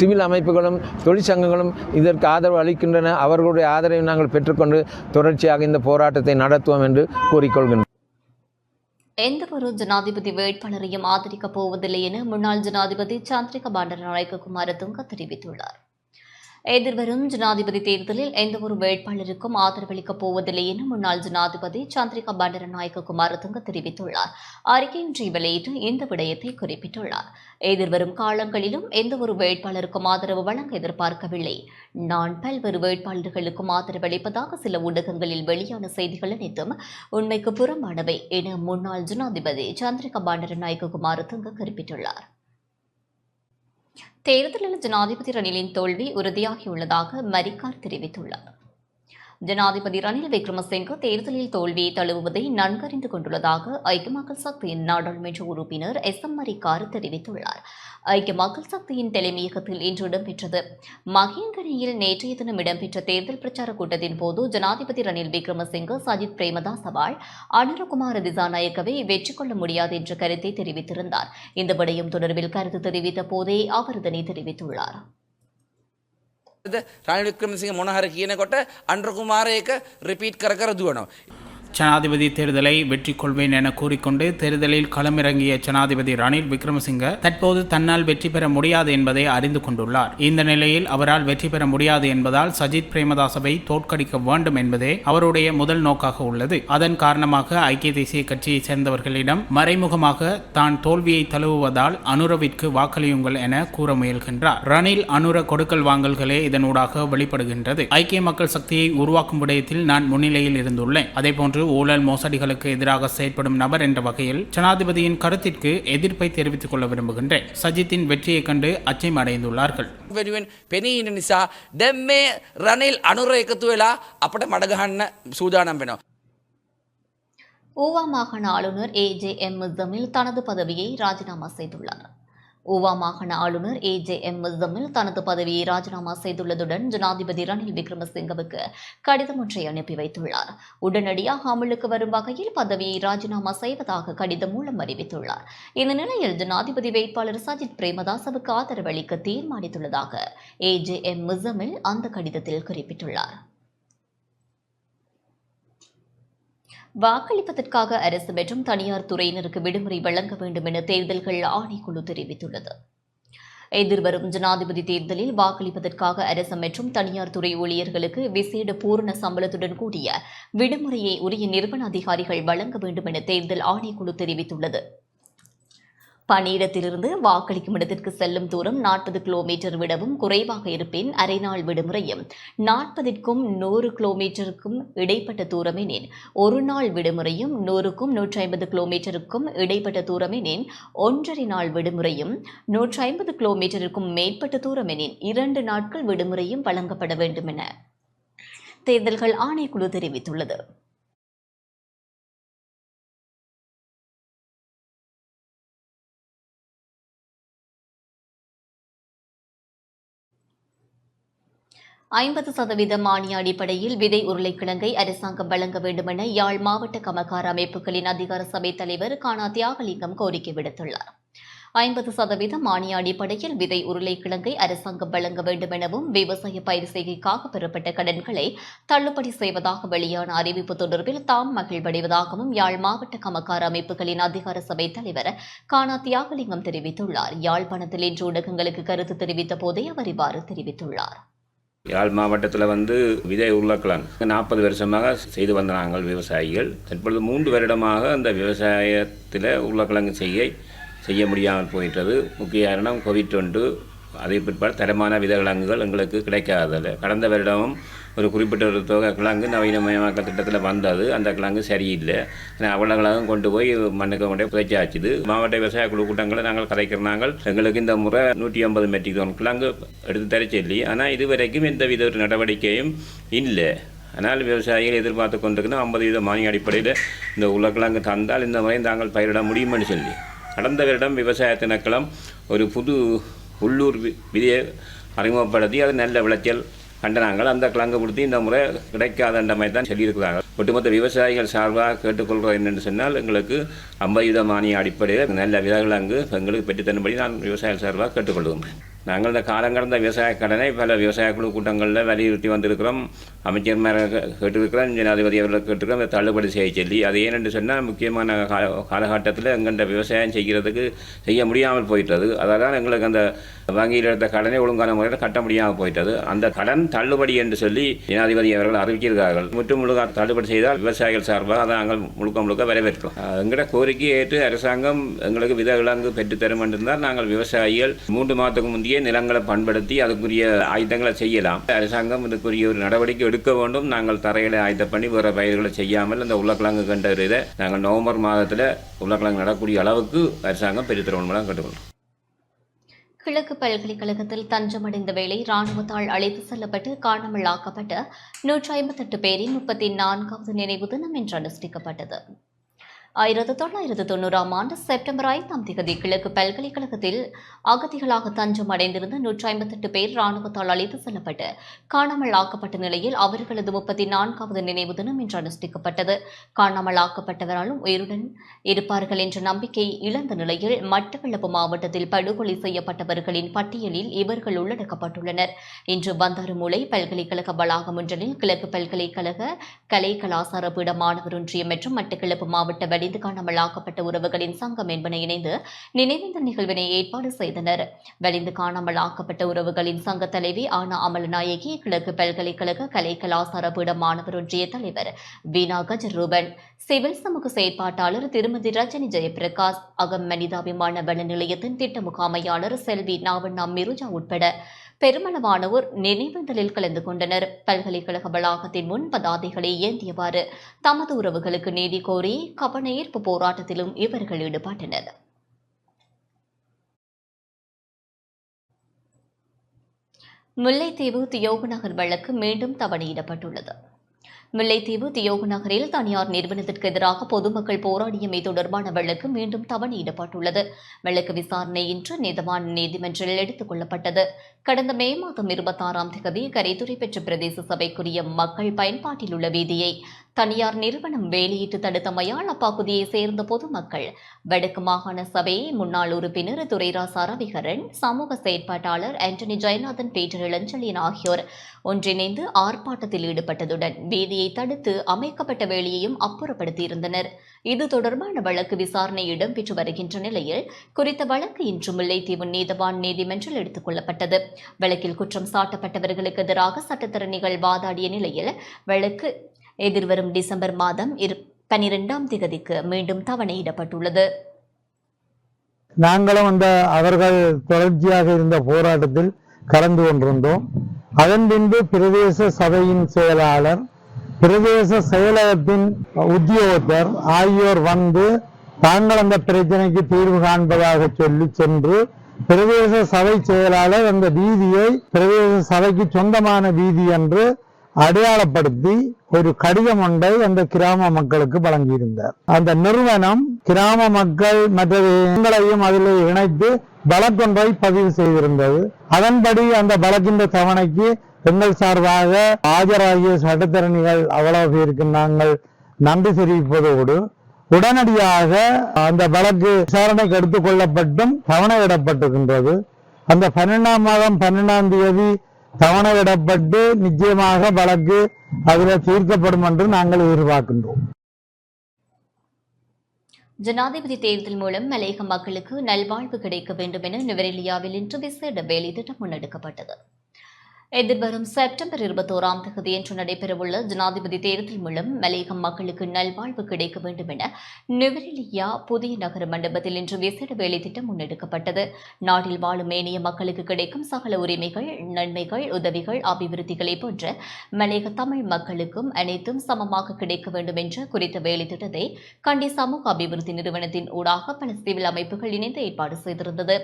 Speaker 12: சிவில் அமைப்புகளும் தொழிற்சங்கங்களும் இதற்கு ஆதரவு அளிக்கின்றன. அவர்களுடைய ஆதரவை நாங்கள் பெற்றுக்கொண்டு தொடர்ச்சியாக இந்த போராட்டத்தை நடத்துவோம் என்று கூறிக்கொள்கின்றோம்.
Speaker 4: எந்தவொரு ஜனாதிபதி வேட்பாளரையும் ஆதரிக்கப் போவதில்லை என முன்னாள் ஜனாதிபதி சந்திரிகா பண்டாரநாயக்க குமாரதுங்க தெரிவித்துள்ளார். எதிர்வரும் ஜனாதிபதி தேர்தலில் எந்தவொரு வேட்பாளருக்கும் ஆதரவளிக்கப் போவதில்லை என முன்னாள் ஜனாதிபதி சந்திரிகா பண்டாரநாயக்க குமாரதுங்க தெரிவித்துள்ளார். அறிக்கையின்றி வெளியிட்டு இந்த விடயத்தை குறிப்பிட்டுள்ளார். எதிர்வரும் காலங்களிலும் எந்தவொரு வேட்பாளருக்கும் ஆதரவு வழங்க எதிர்பார்க்கவில்லை. நான் பல்வேறு வேட்பாளர்களுக்கும் ஆதரவளிப்பதாக சில ஊடகங்களில் வெளியான செய்திகள் அனைத்தும் உண்மைக்கு புறம்பானவை என முன்னாள் ஜனாதிபதி சந்திரிகா பண்டாரநாயக்க குமாரதுங்க குறிப்பிட்டுள்ளார். தேர்தலில் ஜனாதிபதி ரணிலின் தோல்வி உறுதியாகியுள்ளதாக மரிக்கார் தெரிவித்துள்ளார். ஜனாதிபதி ரணில் விக்ரமசிங்க தேர்தலில் தோல்வியை தழுவுவதை நன்கறிந்து கொண்டுள்ளதாக ஐக்கிய மக்கள் சக்தியின் நாடாளுமன்ற உறுப்பினர் SM மரிக்கார் தெரிவித்துள்ளார். ஐக்கிய மக்கள் சக்தியின் தலைமையகத்தில் இன்று இடம்பெற்றது. மகேங்கனியில் நேற்றைய தினம் இடம்பெற்ற தேர்தல் பிரச்சார கூட்டத்தின் போது ஜனாதிபதி ரணில் விக்ரமசிங்க, சஜித் பிரேமதாசவால், அனுரகுமார திசாநாயக்கவை வெற்றி கொள்ள முடியாது என்ற கருத்தை தெரிவித்திருந்தார். இந்த விடயம் தொடர்பில் கருத்து தெரிவித்த போதே அவர் இதனை தெரிவித்துள்ளார்.
Speaker 13: රනිල් වික්‍රමසිංහ මොන හරි කියනකොට අනුර කුමාර ඒක රිපීට් කර කර දුවනවා.
Speaker 14: ஜனாதிபதி தேர்தலை வெற்றி கொள்வேன் என கூறிக்கொண்டு தேர்தலில் களமிறங்கிய ஜனாதிபதி ரணில் விக்ரமசிங்க தற்போது தன்னால் வெற்றி பெற முடியாது என்பதை அறிந்து கொண்டுள்ளார். இந்த நிலையில் அவரால் வெற்றி பெற முடியாது என்பதால் சஜித் பிரேமதாசவை தோற்கடிக்க வேண்டும் என்பதே அவருடைய முதல் நோக்காக உள்ளது. அதன் காரணமாக ஐக்கிய தேசிய கட்சியைச் சேர்ந்தவர்களிடம் மறைமுகமாக தான் தோல்வியை தழுவுவதால் அனுரவிற்கு வாக்களியுங்கள் என கூற முயல்கின்றார். ரணில் அனுர கொடுக்கல் வாங்கல்களே இதனூடாக வெளிப்படுகின்றது. ஐக்கிய மக்கள் சக்தியை உருவாக்கும் விடயத்தில் நான் முன்னிலையில் இருந்துள்ளேன். அதேபோன்று ஊழல் மோசடிகளுக்கு எதிராக செயற்படும் நபர் என்ற வகையில் ஜனாதிபதியின் கருத்திற்கு எதிர்ப்பை தெரிவித்துக் கொள்ள விரும்புகின்றேன். சஜித்தின் வெற்றியை கண்டு அச்சம் அடைந்துள்ளார்கள்.
Speaker 13: පෙනීන නිසා දැන් මේ රනිල් අනුර එකතු වෙලා අපට මඩගහන්න සූදානම් වෙනවා.
Speaker 4: ஊவா மாகாண ஆளுநர் AJM முஸ்தமில் தனது பதவியை ராஜினாமா செய்துள்ளார். ஊவா மாகாண ஆளுநர் AJM முஸ்தமில் தனது பதவியை ராஜினாமா செய்துள்ளதுடன் ஜனாதிபதி ரணில் விக்ரமசிங்கவுக்கு கடிதம் ஒன்றை அனுப்பி வைத்துள்ளார். உடனடியாக அமலுக்கு வரும் வகையில் பதவியை ராஜினாமா செய்வதாக கடிதம் மூலம் அறிவித்துள்ளார். இந்த நிலையில் ஜனாதிபதி வேட்பாளர் சஜித் பிரேமதாசவுக்கு ஆதரவு அளிக்க தீர்மானித்துள்ளதாக AJM முஸ்தமில் அந்த கடிதத்தில் குறிப்பிட்டுள்ளார். வாக்களிப்பதற்காக அரசு மற்றும் தனியார் துறையினருக்கு விடுமுறை வழங்க வேண்டும் என தேர்தல்கள் ஆணைக்குழு தெரிவித்துள்ளது. எதிர்வரும் ஜனாதிபதி தேர்தலில் வாக்களிப்பதற்காக அரசு மற்றும் தனியார் துறை ஊழியர்களுக்கு விசேட பூரண சம்பளத்துடன் கூடிய விடுமுறையை உரிய நிறுவன அதிகாரிகள் வழங்க வேண்டும் என தேர்தல் ஆணைக்குழு தெரிவித்துள்ளது. பணியிடத்திலிருந்து வாக்களிக்கும் இடத்திற்கு செல்லும் தூரம் 40 கிலோமீட்டர் விடவும் குறைவாக இருப்பின் அரை நாள் விடுமுறையும், 40க்கும் 100 கிலோமீட்டருக்கும் இடைப்பட்ட தூரமெனின் ஒரு நாள் விடுமுறையும், 100க்கும் 150 கிலோமீட்டருக்கும் இடைப்பட்ட தூரமெனின் 1.5 நாள் விடுமுறையும், 150 கிலோமீட்டருக்கும் மேற்பட்ட தூரமெனின் 2 நாட்கள் விடுமுறையும் வழங்கப்பட வேண்டும் என தேர்தல்கள் ஆணைக்குழு தெரிவித்துள்ளது. ஐம்பது சதவீத மானிய அடிப்படையில் விதை உருளைக்கிழங்கை அரசாங்கம் வழங்க வேண்டும் என யாழ் மாவட்ட கமகார அமைப்புகளின் அதிகார சபை தலைவர் கானா தியாகலிங்கம் கோரிக்கை விடுத்துள்ளார். 50% மானிய அடிப்படையில் விதை உருளைக்கிழங்கை அரசாங்கம் வழங்க வேண்டும் எனவும், விவசாய பயிர் செய்கைக்காக பெறப்பட்ட கடன்களை தள்ளுபடி செய்வதாக வெளியான அறிவிப்பு தொடர்பில் தாம் மகிழ்வடைவதாகவும் யாழ் மாவட்ட கமகார அமைப்புகளின் அதிகார சபை தலைவர் கானா தியாகலிங்கம் தெரிவித்துள்ளார். யாழ்ப்பாணத்தில் இன்று ஊடகங்களுக்கு கருத்து தெரிவித்த போதே அவர் இவ்வாறு தெரிவித்துள்ளார்.
Speaker 15: யாழ் மாவட்டத்தில் விதை உருளைக்கிழங்கு 40 வருஷமாக செய்து வந்த நாங்கள் விவசாயிகள் தற்பொழுது 3 வருடமாக அந்த விவசாயத்தில் உருளைக்கிழங்கு செய்ய முடியாமல் போயிட்டது. முக்கிய காரணம் கோவிட்-19. அதை பிற்பாடு தரமான விதைக்கிழங்குகள் எங்களுக்கு கிடைக்காததில்லை. கடந்த வருடமும் ஒரு குறிப்பிட்ட ஒரு தொகை கிழங்கு நவீனமயமாக்கல் திட்டத்தில் வந்தது. அந்த கிழங்கு சரியில்லை. அவ்வளோ கிழங்கும் கொண்டு போய் மண்ணுக்கு கொண்டே புதைச்சாச்சுது. மாவட்ட விவசாய குழு கூட்டங்களை நாங்கள் கதைக்கிறனாங்கள் எங்களுக்கு இந்த முறை 150 மெட்ரிக் டன் கிழங்கு எடுத்து தர சொல்லி, ஆனால் இதுவரைக்கும் எந்த வித ஒரு நடவடிக்கையும் இல்லை. ஆனால் விவசாயிகள் எதிர்பார்த்து கொண்டிருக்கணும் 50% மானிய அடிப்படையில் இந்த உருளைக்கிழங்கு தந்தால் இந்த முறை தாங்கள் பயிரிட முடியும்னு சொல்லி. கடந்த வருடம் விவசாய திணைக்களம் ஒரு புது உள்ளூர் விதையை அறிமுகப்படுத்தி அது நல்ல விளைச்சல் கண்டனாங்கள். அந்த கிழங்கு கொடுத்து இந்த முறை கிடைக்காத மாதிரி தான் சொல்லியிருக்கிறாங்க. ஒட்டுமொத்த விவசாயிகள் சார்பாக கேட்டுக்கொள்கிறோம் என்னென்னு சொன்னால் எங்களுக்கு 50% மானிய அடிப்படையில் நல்ல விதைக்கிழங்கு எங்களுக்கு பெற்றுத்தரும்படி நான் விவசாயிகள் சார்பாக கேட்டுக்கொள்கிறேன். நாங்கள் இந்த காலங்கடந்த விவசாய கடனை பல விவசாய குழு கூட்டங்களில் வலியுறுத்தி வந்திருக்கிறோம். அமைச்சர்மாரை கேட்டிருக்கிறோம், ஜனாதிபதி அவர்களை கேட்டிருக்கிறோம் இதை தள்ளுபடி செய்ய சொல்லி. அது ஏனென்று சொன்னால் முக்கியமான காலகட்டத்தில் எங்கள்கிட்ட விவசாயம் செய்ய முடியாமல் போயிட்டது. அதனால் எங்களுக்கு அந்த வங்கியில் எடுத்த கடனை ஒழுங்கான முறையில் கட்ட முடியாமல் போயிட்டது. அந்த கடன் தள்ளுபடி என்று சொல்லி ஜனாதிபதி அவர்கள் அறிவிக்கிறார்கள். முழுக்க தள்ளுபடி செய்தால் விவசாயிகள் சார்பாக அதை நாங்கள் முழுக்க வரவேற்கிறோம். எங்களோட கோரிக்கையை ஏற்று அரசாங்கம் எங்களுக்கு விதைக்கிழங்கு பெற்றுத்தரும் என்றிருந்தால் நாங்கள் விவசாயிகள் 3 மாதத்துக்கு முந்தைய நிலங்களை பண்படுத்தி அதுக்குரிய ஆயுதங்களை செய்யலாம். அரசாங்கம் இதுக்குரிய ஒரு நடவடிக்கை எடுக்க வேண்டும். நாங்கள் தரையில ஆயுதம் பண்ணி வேறு பயிர்களை செய்யாமல் அந்த உருளைக்கிழங்கு கண்ட இதை நாங்கள் நவம்பர் மாதத்தில் உருளைக்கிழங்கு நடக்கூடிய அளவுக்கு அரசாங்கம் பெற்றுத்தரணும் கேட்டுக்கொள்ளும்.
Speaker 4: கிழக்கு பல்கலைக்கழகத்தில் தஞ்சமடைந்த வேளை இராணுவத்தால் அழைத்து செல்லப்பட்டு காணாமல் ஆக்கப்பட்ட 158 பேரின் 34வது நினைவு தினம் இன்று அனுஷ்டிக்கப்பட்டது. 1990ஆம் ஆண்டு செப்டம்பர் 5ஆம் தேதி கிழக்கு பல்கலைக்கழகத்தில் அகதிகளாக தஞ்சம் அடைந்திருந்த 158 பேர் இராணுவத்தால் அழைத்து செல்லப்பட்டு காணாமல் ஆக்கப்பட்ட நிலையில் அவர்களது 34வது நினைவு தினம் இன்று அனுஷ்டிக்கப்பட்டது. காணாமல் ஆக்கப்பட்டவராலும் உயிருடன் இருப்பார்கள் என்ற நம்பிக்கை இழந்த நிலையில் மட்டக்களப்பு மாவட்டத்தில் படுகொலை செய்யப்பட்டவர்களின் பட்டியலில் இவர்கள் உள்ளடக்கப்பட்டுள்ளனர். இன்று பந்தாருமூலை பல்கலைக்கழக வளாகம் ஒன்றில் கிழக்கு பல்கலைக்கழக கலை கலாசார பீட மாணவர் ஒன்றியம் மற்றும் மட்டக்களப்பு மாவட்ட காணாமல் ஆக்கப்பட்ட உறவுகளின் சங்கம் என்பன இணைந்து நினைவேந்தல் நிகழ்வினை ஏற்பாடு செய்தனர். வலிந்து காணாமல் ஆக்கப்பட்ட உறவுகளின் சங்க தலைவி ஆனா அமலநாயகி, கிழக்கு பல்கலைக்கழக கலை கலாசார பீட மாணவர் ஒன்றிய தலைவர் வீணா கஜரூபன், சிவில் சமூக செயற்பாட்டாளர் திருமதி ரஜினி ஜெயபிரகாஷ், அகம் மனிதாபிமான வன நிலையத்தின் திட்ட முகாமையாளர் செல்வி நாவண்ணா மிருஜா உட்பட பெருமளவானோர் நினைவேந்தலில் கலந்து கொண்டனர். பல்கலைக்கழக வளாகத்தின் முன் பதாதைகளை ஏந்தியவாறு தமது உறவுகளுக்கு நீதி கோரி கவன ஈர்ப்பு போராட்டத்திலும் இவர்கள் ஈடுபட்டனர். முல்லைத்தீவு தியோக நகர் வழக்கு மீண்டும் தவணையிடப்பட்டுள்ளது. முல்லைத்தீவு தியோக நகரில் தனியார் நிறுவனத்திற்கு எதிராக பொதுமக்கள் போராடியமை தொடர்பான வழக்கு மீண்டும் தவணையிடப்பட்டுள்ளது. வழக்கு விசாரணை இன்று நீதவான் நீதிமன்றில் எடுத்துக் கொள்ளப்பட்டது. கடந்த மே மாதம் 26ஆம் தேதி கரைத்துறை பெற்ற பிரதேச சபைக்குரிய மக்கள் பயன்பாட்டில் உள்ள வீதியை தனியார் நிறுவனம் வேலையிட்டு தடுத்த மயாள பகுதியை சேர்ந்த பொதுமக்கள் வடக்கு மாகாண சபை முன்னாள் உறுப்பினர் துரைராசா ரவிகரன், சமூக செயற்பாட்டாளர் ஆண்டனி ஜெயநாதன், பீட்டர் இளஞ்சலியன் ஆகியோர் ஒன்றிணைந்து ஆர்ப்பாட்டத்தில் ஈடுபட்டதுடன் வீதியை தடுத்து அமைக்கப்பட்ட வேலையையும் அப்புறப்படுத்தியிருந்தனர். இது தொடர்பான வழக்கு விசாரணை இடம்பெற்று வருகின்ற நிலையில் குறித்த வழக்கு இன்று முல்லைத்தீவு நீதவான் நீதிமன்றில் எடுத்துக் கொள்ளப்பட்டது. வழக்கில் குற்றம் சாட்டப்பட்டவர்களுக்கு எதிராக சட்டத்தரணிகள் வாதாடிய நிலையில் வழக்கு எதிர்வரும் டிசம்பர் மாதம் 12ஆம் தேதிக்கு மீண்டும் தவணையிடப்பட்டுள்ளது.
Speaker 11: நாங்களும் அவர்கள் தொடர்ச்சியாக இருந்த போராட்டத்தில் கலந்து கொண்டிருந்தோம். அதன் பின்பு பிரதேச சபையின் செயலாளர், பிரதேச செயலகத்தின் உத்தியோகத்தர் ஆகியோர் வந்து தாங்கள் அந்த பிரச்சனைக்கு தீர்வு காண்பதாக சொல்லி சென்று பிரதேச சபை செயலாளர் அந்த வீதியை பிரதேச சபைக்கு சொந்தமான வீதி என்று அடையாளப்படுத்தி ஒரு கடிதம் ஒன்றை அந்த கிராம மக்களுக்கு வழங்கியிருந்தார். அந்த நிறுவனம் கிராம மக்கள் மற்றையும் அதில் இணைத்து வழக்கொன்றை பதிவு செய்திருந்தது. அதன்படி அந்த வழக்கின் தவணைக்கு எங்கள் சார்பாக ஆஜராகிய சட்டத்தரணிகள் அவ்வளவு பேருக்கு நாங்கள் நன்றி தெரிவிப்பதோடு உடனடியாக அந்த வழக்கு விசாரணைக்கு எடுத்துக் கொள்ளப்பட்டும் தவணையிடப்பட்டிருக்கின்றது. அந்த 12ஆம் மாதம் 12ஆம் தேதி தவணையிடப்பட்டு நிச்சயமாக வழக்கு அதில் தீர்க்கப்படும் என்று நாங்கள் எதிர்பார்க்கின்றோம்.
Speaker 4: ஜனாதிபதி தேர்தல் மூலம் மலையக மக்களுக்கு நல்வாழ்வு கிடைக்க வேண்டும் என நுவரெலியாவில் இன்று விசேட வேலை திட்டம் முன்னெடுக்கப்பட்டது. எதிர்வரும் செப்டம்பர் 21ஆம் தேதியன்று நடைபெறவுள்ள ஜனாதிபதி தேர்தல் மூலம் மலையக மக்களுக்கு நல்வாழ்வு கிடைக்க வேண்டும் என நுவரெலியா புதிய நகர மண்டபத்தில் இன்று விசேட வேலை திட்டம் முன்னெடுக்கப்பட்டது. நாட்டில் வாழும் ஏனைய மக்களுக்கு கிடைக்கும் சகல உரிமைகள், நன்மைகள், உதவிகள், அபிவிருத்திகளை போன்ற மலையக தமிழ் மக்களுக்கும் அனைத்தும் சமமாக கிடைக்க வேண்டும் என்ற குறித்த வேலை திட்டத்தை கண்டி சமூக அபிவிருத்தி நிறுவனத்தின் ஊடாக பல சிவில் அமைப்புகள் இணைந்து ஏற்பாடு செய்திருந்தது.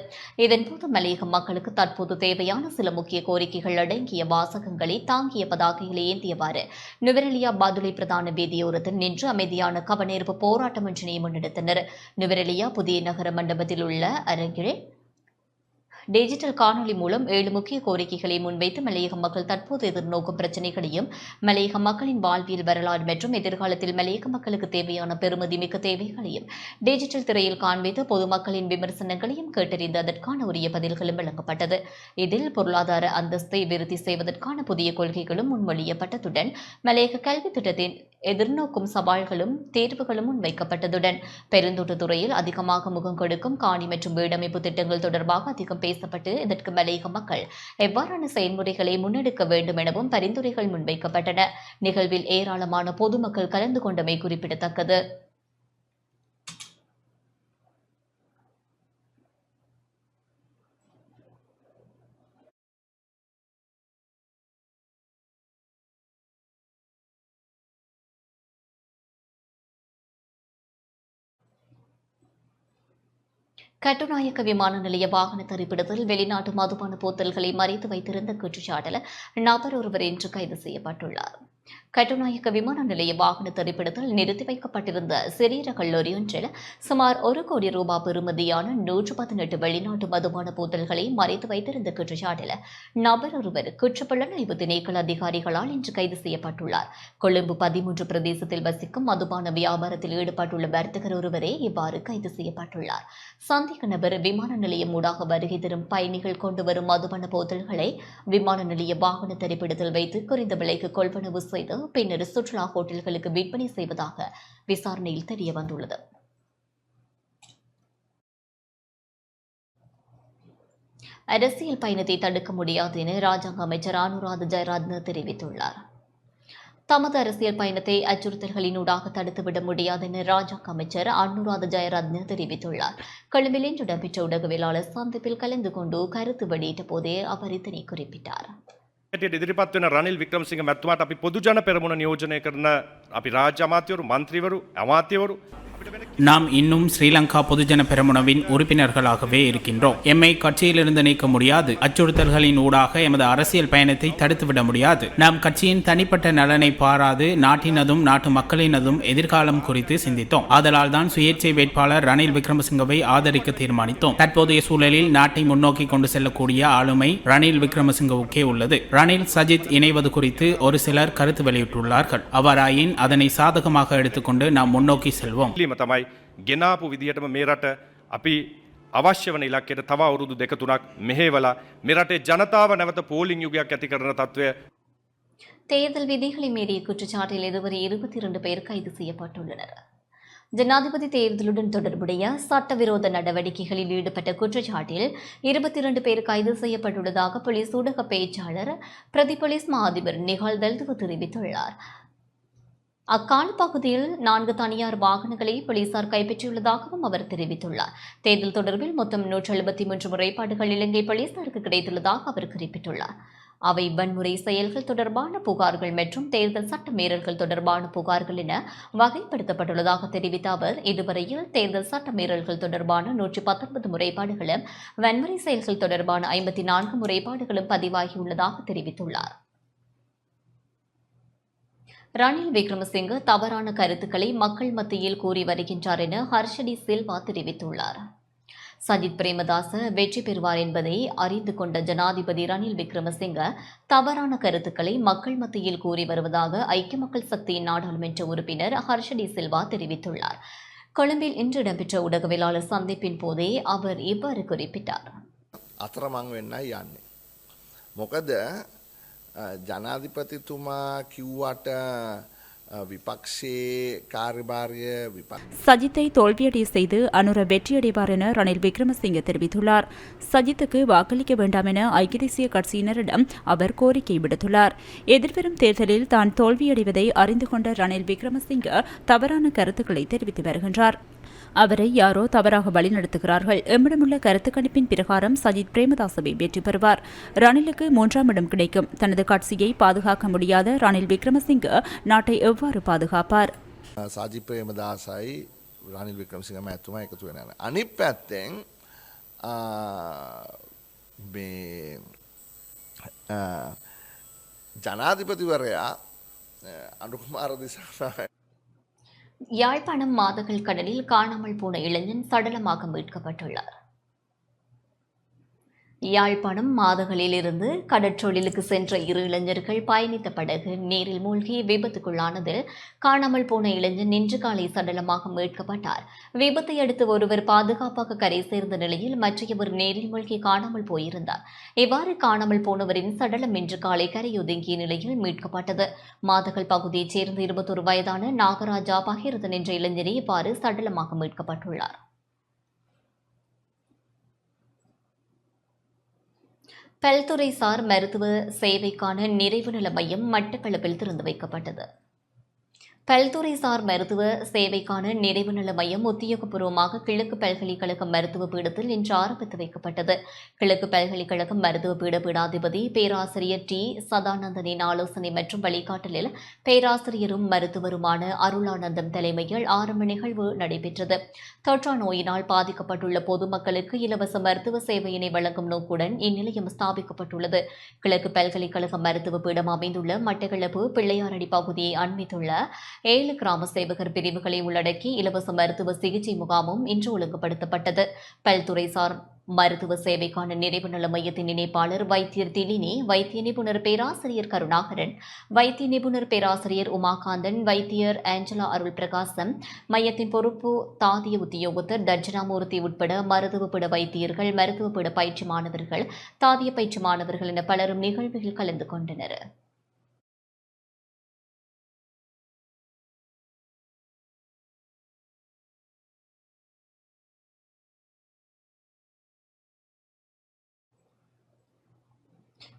Speaker 4: இதன்போது மலையக மக்களுக்கு தற்போது தேவையான சில முக்கிய கோரிக்கைகள் அடங்கிய வாசகங்களை தாங்கிய பதாகைகளை ஏந்தியவாறு நுவரெலியா பாதுளை பிரதான வீதியோரத்தில் நின்று அமைதியான கவனீர்ப்பு போராட்டம் ஒன்றினை முன்னெடுத்தனர். நுவரெலியா புதிய நகர மண்டபத்தில் உள்ள அரங்கில் டிஜிட்டல் காணொலி மூலம் 7 முக்கிய கோரிக்கைகளை முன்வைத்து மலையக மக்கள் தற்போது எதிர்நோக்கும் பிரச்சினைகளையும் மலையக மக்களின் வாழ்வியல் வரலாறு மற்றும் எதிர்காலத்தில் மலையக மக்களுக்கு தேவையான பெறுமதி மிக்க தேவைகளையும் டிஜிட்டல் திரையில் காண்பித்து பொதுமக்களின் விமர்சனங்களையும் கேட்டறிந்து அதற்கான உரிய பதில்களும் வழங்கப்பட்டது. இதில் பொருளாதார அந்தஸ்தை விருத்தி செய்வதற்கான புதிய கொள்கைகளும் முன்மொழியப்பட்டதுடன் மலையக கல்வி திட்டத்தின் எதிர்நோக்கும் சவால்களும் தேர்வுகளும் முன்வைக்கப்பட்டதுடன் பெருந்தோட்ட துறையில் அதிகமாக முகம் கொடுக்கும் காணி மற்றும் வீடமைப்பு திட்டங்கள் தொடர்பாக அதிகம் பேசப்பட்டு இதற்கு மலையக மக்கள் எவ்வாறான செயல்முறைகளை முன்னெடுக்க வேண்டும் எனவும் பரிந்துரைகள் முன்வைக்கப்பட்டன. நிகழ்வில் ஏராளமான பொதுமக்கள் கலந்து கொண்டமை குறிப்பிடத்தக்கது. கட்டுநாயக்க விமான நிலைய வாகன தரிப்பிடத்தில் வெளிநாட்டு மதுபான போத்தல்களை மறைத்து வைத்திருந்த குற்றச்சாட்டில் நபர் ஒருவர் இன்று கைது செய்யப்பட்டுள்ளார். கட்டுநாயக்க விமான நிலைய வாகன தரிப்பிடத்தில் நிறுத்தி வைக்கப்பட்டிருந்த சிறிய கல்லூரி ஒன்றில் சுமார் 1 கோடி ரூபாய் பெறுமதியான 118 வெளிநாட்டு மதுபான போத்தல்களை மறைத்து வைத்திருந்த குற்றச்சாட்டில் நபர் ஒருவர் குற்றப்புலனாய்வு திணைக்கள அதிகாரிகளால் இன்று கைது செய்யப்பட்டுள்ளார். கொழும்பு 13 பிரதேசத்தில் வசிக்கும் மதுபான வியாபாரத்தில் ஈடுபட்டுள்ள வர்த்தகர் ஒருவரே இவ்வாறு கைது செய்யப்பட்டுள்ளார். சந்தேக நபர் விமான நிலையம் ஊடாக வருகை தரும் பயணிகள் கொண்டு வரும் மதுபான போத்தல்களை விமான நிலைய வாகன தரிப்பிடத்தில் வைத்து குறைந்த விலைக்கு கொள்வனவு செய்து பின்னர் சுற்றுலா ஹோட்டல்களுக்கு விற்பனை செய்வதாக விசாரணையில் தெரிய வந்துள்ளது. அரசியல் பயணத்தை தடுக்க முடியாது என ராஜாங்க அமைச்சர் அனுராத ஜெயரத்ன தெரிவித்துள்ளார். தமது அரசியல் பயணத்தை அச்சுறுத்தல்களினூடாக தடுத்துவிட முடியாது என ராஜாங்க அமைச்சர் அனுராத ஜெயரத்ன தெரிவித்துள்ளார். கொழும்பில் இன்று இடம்பெற்ற ஊடகவியலாளர் சந்திப்பில் கலந்து கொண்டு கருத்து வெளியிட்ட போதே அவர் இதனை குறிப்பிட்டார்.
Speaker 16: ඉදිරිපත් වෙන රනිල් වික්‍රමසිංහ මැතිතුමාට අපි පොදුජන පෙරමුණ නියෝජනය කරන අපි රාජ්‍ය අමාත්‍යවරු, මන්ත්‍රීවරු, අමාත්‍යවරු
Speaker 14: நாம் இன்னும் ஸ்ரீலங்கா பொதுஜன பெரமுனவின் உறுப்பினர்களாகவே இருக்கின்றோம். எம்மை கட்சியிலிருந்து நீக்க முடியாது. அச்சுறுத்தல்களின் ஊடாக எமது அரசியல் பயணத்தை தடுத்துவிட முடியாது. நாம் கட்சியின் தனிப்பட்ட நலனை பாராது நாட்டினதும் நாட்டு மக்களினதும் எதிர்காலம் குறித்து சிந்தித்தோம். ஆதலால் தான் சுயேட்சை வேட்பாளர் ரணில் விக்ரமசிங்கவை ஆதரிக்க தீர்மானித்தோம். தற்போதைய சூழலில் நாட்டை முன்னோக்கி கொண்டு செல்லக்கூடிய ஆளுமை ரணில் விக்ரமசிங்கவுக்கே உள்ளது. ரணில் சஜித் இணைவது குறித்து ஒரு சிலர் கருத்து வெளியிட்டுள்ளார்கள். அவ்வாறாயின் அதனை சாதகமாக எடுத்துக்கொண்டு நாம் முன்னோக்கி செல்வோம்.
Speaker 16: තමයි ගෙනාපු විදිහටම මේ රට අපි අවශ්‍ය වන ඉලක්කයට තව අවුරුදු 2-3ක් මෙහෙवला මේ රටේ ජනතාව නැවත පෝලිං යුගයක් ඇති කරන තත්වය.
Speaker 4: தேர்தல் விதிகளை மீறிய குற்றச்சாட்டில் இதுவரை 22 பேர் கைது செய்யப்பட்டுள்ளனர். ஜனாதிபதி தேர்தலுடன் தொடர்புடைய சட்டவிரோத நடவடிக்கைகளில் ஈடுபட்ட குற்றச்சாட்டில் 22 பேர் கைது செய்யப்பட்டுள்ளதாக போலீஸ் ஊடக பேச்சாளர் பிரதி போலீஸ் மா அதிபர் நிகால் தல்துவ தெரிவித்துள்ளார். அக்கால பகுதியில் 4 தனியார் வாகனங்களை போலீசார் கைப்பற்றியுள்ளதாகவும் அவர் தெரிவித்துள்ளார். தேர்தல் தொடர்பில் மொத்தம் 173 முறைப்பாடுகள் இலங்கை போலீசாருக்கு கிடைத்துள்ளதாக அவர் குறிப்பிட்டுள்ளார். அவை வன்முறை செயல்கள் தொடர்பான புகார்கள் மற்றும் தேர்தல் சட்ட மீறல்கள் தொடர்பான புகார்கள் என வகைப்படுத்தப்பட்டுள்ளதாக தெரிவித்த அவர் இதுவரையில் தேர்தல் சட்ட மீறல்கள் தொடர்பான 119 முறைப்பாடுகளும் வன்முறை செயல்கள் தொடர்பான 54 முறைப்பாடுகளும் பதிவாகியுள்ளதாக தெரிவித்துள்ளார். ரணில் விக்ரமசிங்க தவறான கருத்துக்களை மக்கள் மத்தியில் கூறி வருகின்றார் என ஹர்ஷடி சில்வா தெரிவித்துள்ளார். சஜித் பிரேமதாச வெற்றி பெறுவார் என்பதை அறிந்து கொண்ட ஜனாதிபதி ரணில் விக்ரமசிங்க தவறான கருத்துக்களை மக்கள் மத்தியில் கூறி வருவதாக ஐக்கிய மக்கள் சக்தியின் நாடாளுமன்ற உறுப்பினர் ஹர்ஷடி சில்வா தெரிவித்துள்ளார். கொழும்பில் இன்று இடம்பெற்ற ஊடகவியலாளர் சந்திப்பின் போதே அவர் இவ்வாறு குறிப்பிட்டார்.
Speaker 17: අතරමං වෙන්නයි යන්නේ. මොකද ජනාධිපතිතුමා කිව්වට விபக்ஷே காரிபாரிய
Speaker 7: சஜித்தை தோல்வியடைய செய்து அனுர வெற்றியடைவார் என ரணில் விக்ரமசிங்க தெரிவித்துள்ளார். சஜித்துக்கு வாக்களிக்க வேண்டாம் என ஐக்கிய தேசிய கட்சியினரிடம் அவர் கோரிக்கை விடுத்துள்ளார். எதிர்வரும் தேர்தலில் தான் தோல்வியடைவதை அறிந்து கொண்ட ரணில் விக்ரமசிங்க தவறான கருத்துக்களை தெரிவித்து வருகின்றார். அவரை யாரோ தவறாக வழிநடத்துகிறார்கள். எம்மிடமுள்ள கருத்து கணிப்பின் பிரகாரம் சஜித் பிரேமதாசவை வெற்றி பெறுவார். ரணிலுக்கு 3ஆம் இடம் கிடைக்கும். தனது கட்சியை பாதுகாக்க முடியாத ரணில் விக்ரமசிங்க நாட்டை எவ்வாறு பாதுகாப்பார்?
Speaker 17: සජිත් ප්‍රේමදාසයි රනිල් වික්‍රමසිංහ මැතිතුමා එකතු වෙන යන. අනිත් පැත්තෙන් මේ ජනාධිපතිවරයා අනුකුමාර දිසානායක
Speaker 4: யாழ்ப்பாணம் மாதகள் கடலில் காணாமல் போன இளைஞன் சடலமாக மீட்கப்பட்டுள்ளார். யாழ்ப்பாணம் மாதகளில் இருந்து கடற்றொழிலுக்கு சென்ற 2 இளைஞர்கள் பயணித்த படகு நீரில் மூழ்கி விபத்துக்குள்ளானதில் காணாமல் போன இளைஞன் இன்று காலை சடலமாக மீட்கப்பட்டார். விபத்தை அடுத்து ஒருவர் பாதுகாப்பாக கரை சேர்ந்த நிலையில் மற்றையவர் நீரில் மூழ்கி காணாமல் போயிருந்தார். இவ்வாறு காணாமல் போனவரின் சடலம் இன்று காலை கரையொதுங்கிய நிலையில் மீட்கப்பட்டது. மாதகள் பகுதியைச் சேர்ந்த 21 வயதான நாகராஜா பகிரதன் என்ற இளைஞரே இவ்வாறு சடலமாக மீட்கப்பட்டுள்ளார். பல்துறைசார் மருத்துவ சேவைக்கான நிறைவு நல மையம் மட்டக்களப்பில் திறந்து வைக்கப்பட்டது. பல்துறைசார் மருத்துவ சேவைக்கான நிறைவு நல மையம் உத்தியோகபூர்வமாக கிழக்கு பல்கலைக்கழக மருத்துவ பீடத்தில் இன்று ஆரம்பித்து வைக்கப்பட்டது. கிழக்கு பல்கலைக்கழக மருத்துவ பீட பீடாதிபதி பேராசிரியர் டி சதானந்தனின் ஆலோசனை மற்றும் வழிகாட்டலில் பேராசிரியரும் மருத்துவருமான அருளானந்தம் தலைமையில் ஆரம்ப நிகழ்வு நடைபெற்றது. தொற்றா நோயினால் பாதிக்கப்பட்டுள்ள பொதுமக்களுக்கு இலவச மருத்துவ சேவையினை வழங்கும் நோக்குடன் இந்நிலையம் ஸ்தாபிக்கப்பட்டுள்ளது. கிழக்கு பல்கலைக்கழக மருத்துவ பீடம் அமைந்துள்ள மட்டக்களப்பு பிள்ளையாரடி பகுதியை அண்மித்துள்ள 7 கிராம சேவகர் பிரிவுகளை உள்ளடக்கி இலவச மருத்துவ சிகிச்சை முகாமும் இன்று ஒழுங்குபடுத்தப்பட்டது. பல்துறைசார் மருத்துவ சேவைக்கான நிறைவு நல மையத்தின் இணைப்பாளர் வைத்தியர் திலினி, வைத்திய நிபுணர் பேராசிரியர் கருணாகரன், வைத்திய நிபுணர் பேராசிரியர் உமாகாந்தன், வைத்தியர் ஆஞ்சலா அருள் பிரகாசம், மையத்தின் பொறுப்பு தாதிய உத்தியோகத்தர் தர்ஜனாமூர்த்தி உட்பட மருத்துவ பீட வைத்தியர்கள், மருத்துவ பீட பயிற்சி மாணவர்கள், தாதிய பயிற்சி மாணவர்கள் என பலரும் நிகழ்வில் கலந்து கொண்டனர்.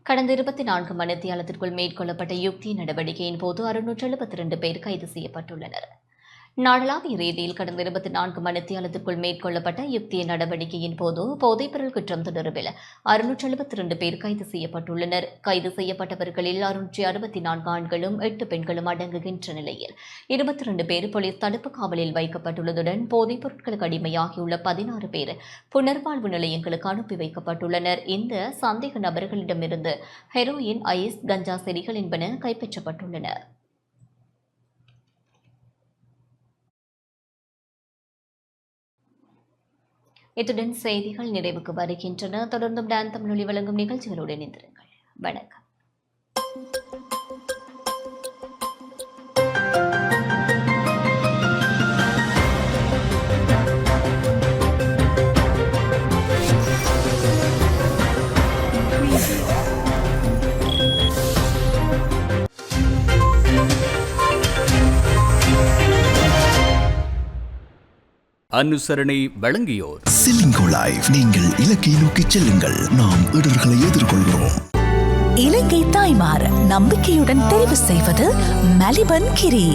Speaker 4: கடந்த 24 மணித்தியாலத்திற்குள் மேற்கொள்ளப்பட்ட யுக்தி நடவடிக்கையின் போது 672 பேர் கைது செய்யப்பட்டுள்ளனர். நாடளாவிய ரீதியில் கடந்த 24 மணித்தியாலத்திற்குள் மேற்கொள்ளப்பட்ட யுக்திய நடவடிக்கையின் போது போதைப்பொருள் குற்றம் தொடர்பில் 672 பேர் கைது செய்யப்பட்டுள்ளனர். கைது செய்யப்பட்டவர்களில் 664 ஆண்களும் 8 பெண்களும் அடங்குகின்ற நிலையில் 22 பேர் போலீஸ் தடுப்பு காவலில் வைக்கப்பட்டுள்ளதுடன் போதைப் பொருட்களுக்கு அடிமையாகியுள்ள 16 பேர் புனர்வாழ்வு நிலையங்களுக்கு அனுப்பி வைக்கப்பட்டுள்ளனர். இந்த சந்தேக நபர்களிடமிருந்து ஹெரோயின், ஐஸ், கஞ்சா செடிகள் என்பன கைப்பற்றப்பட்டுள்ளன. இத்துடன் செய்திகள் நிறைவுக்கு வருகின்றன. தொடர்ந்தும் டான் தமிழொலி வழங்கும் நிகழ்ச்சிகளோடு இணைந்திருங்கள். வணக்கம்.
Speaker 18: அனுசரணை வழங்கியோர்
Speaker 2: சிலிங்கோ லைஃப். நீங்கள் இலக்கை நோக்கி செல்லுங்கள், நாம் இடர்களை எதிர்கொள்கிறோம்.
Speaker 3: இலங்கை தாய்மார் நம்பிக்கையுடன் தெரிவு செய்வது மலிபன் கிரி.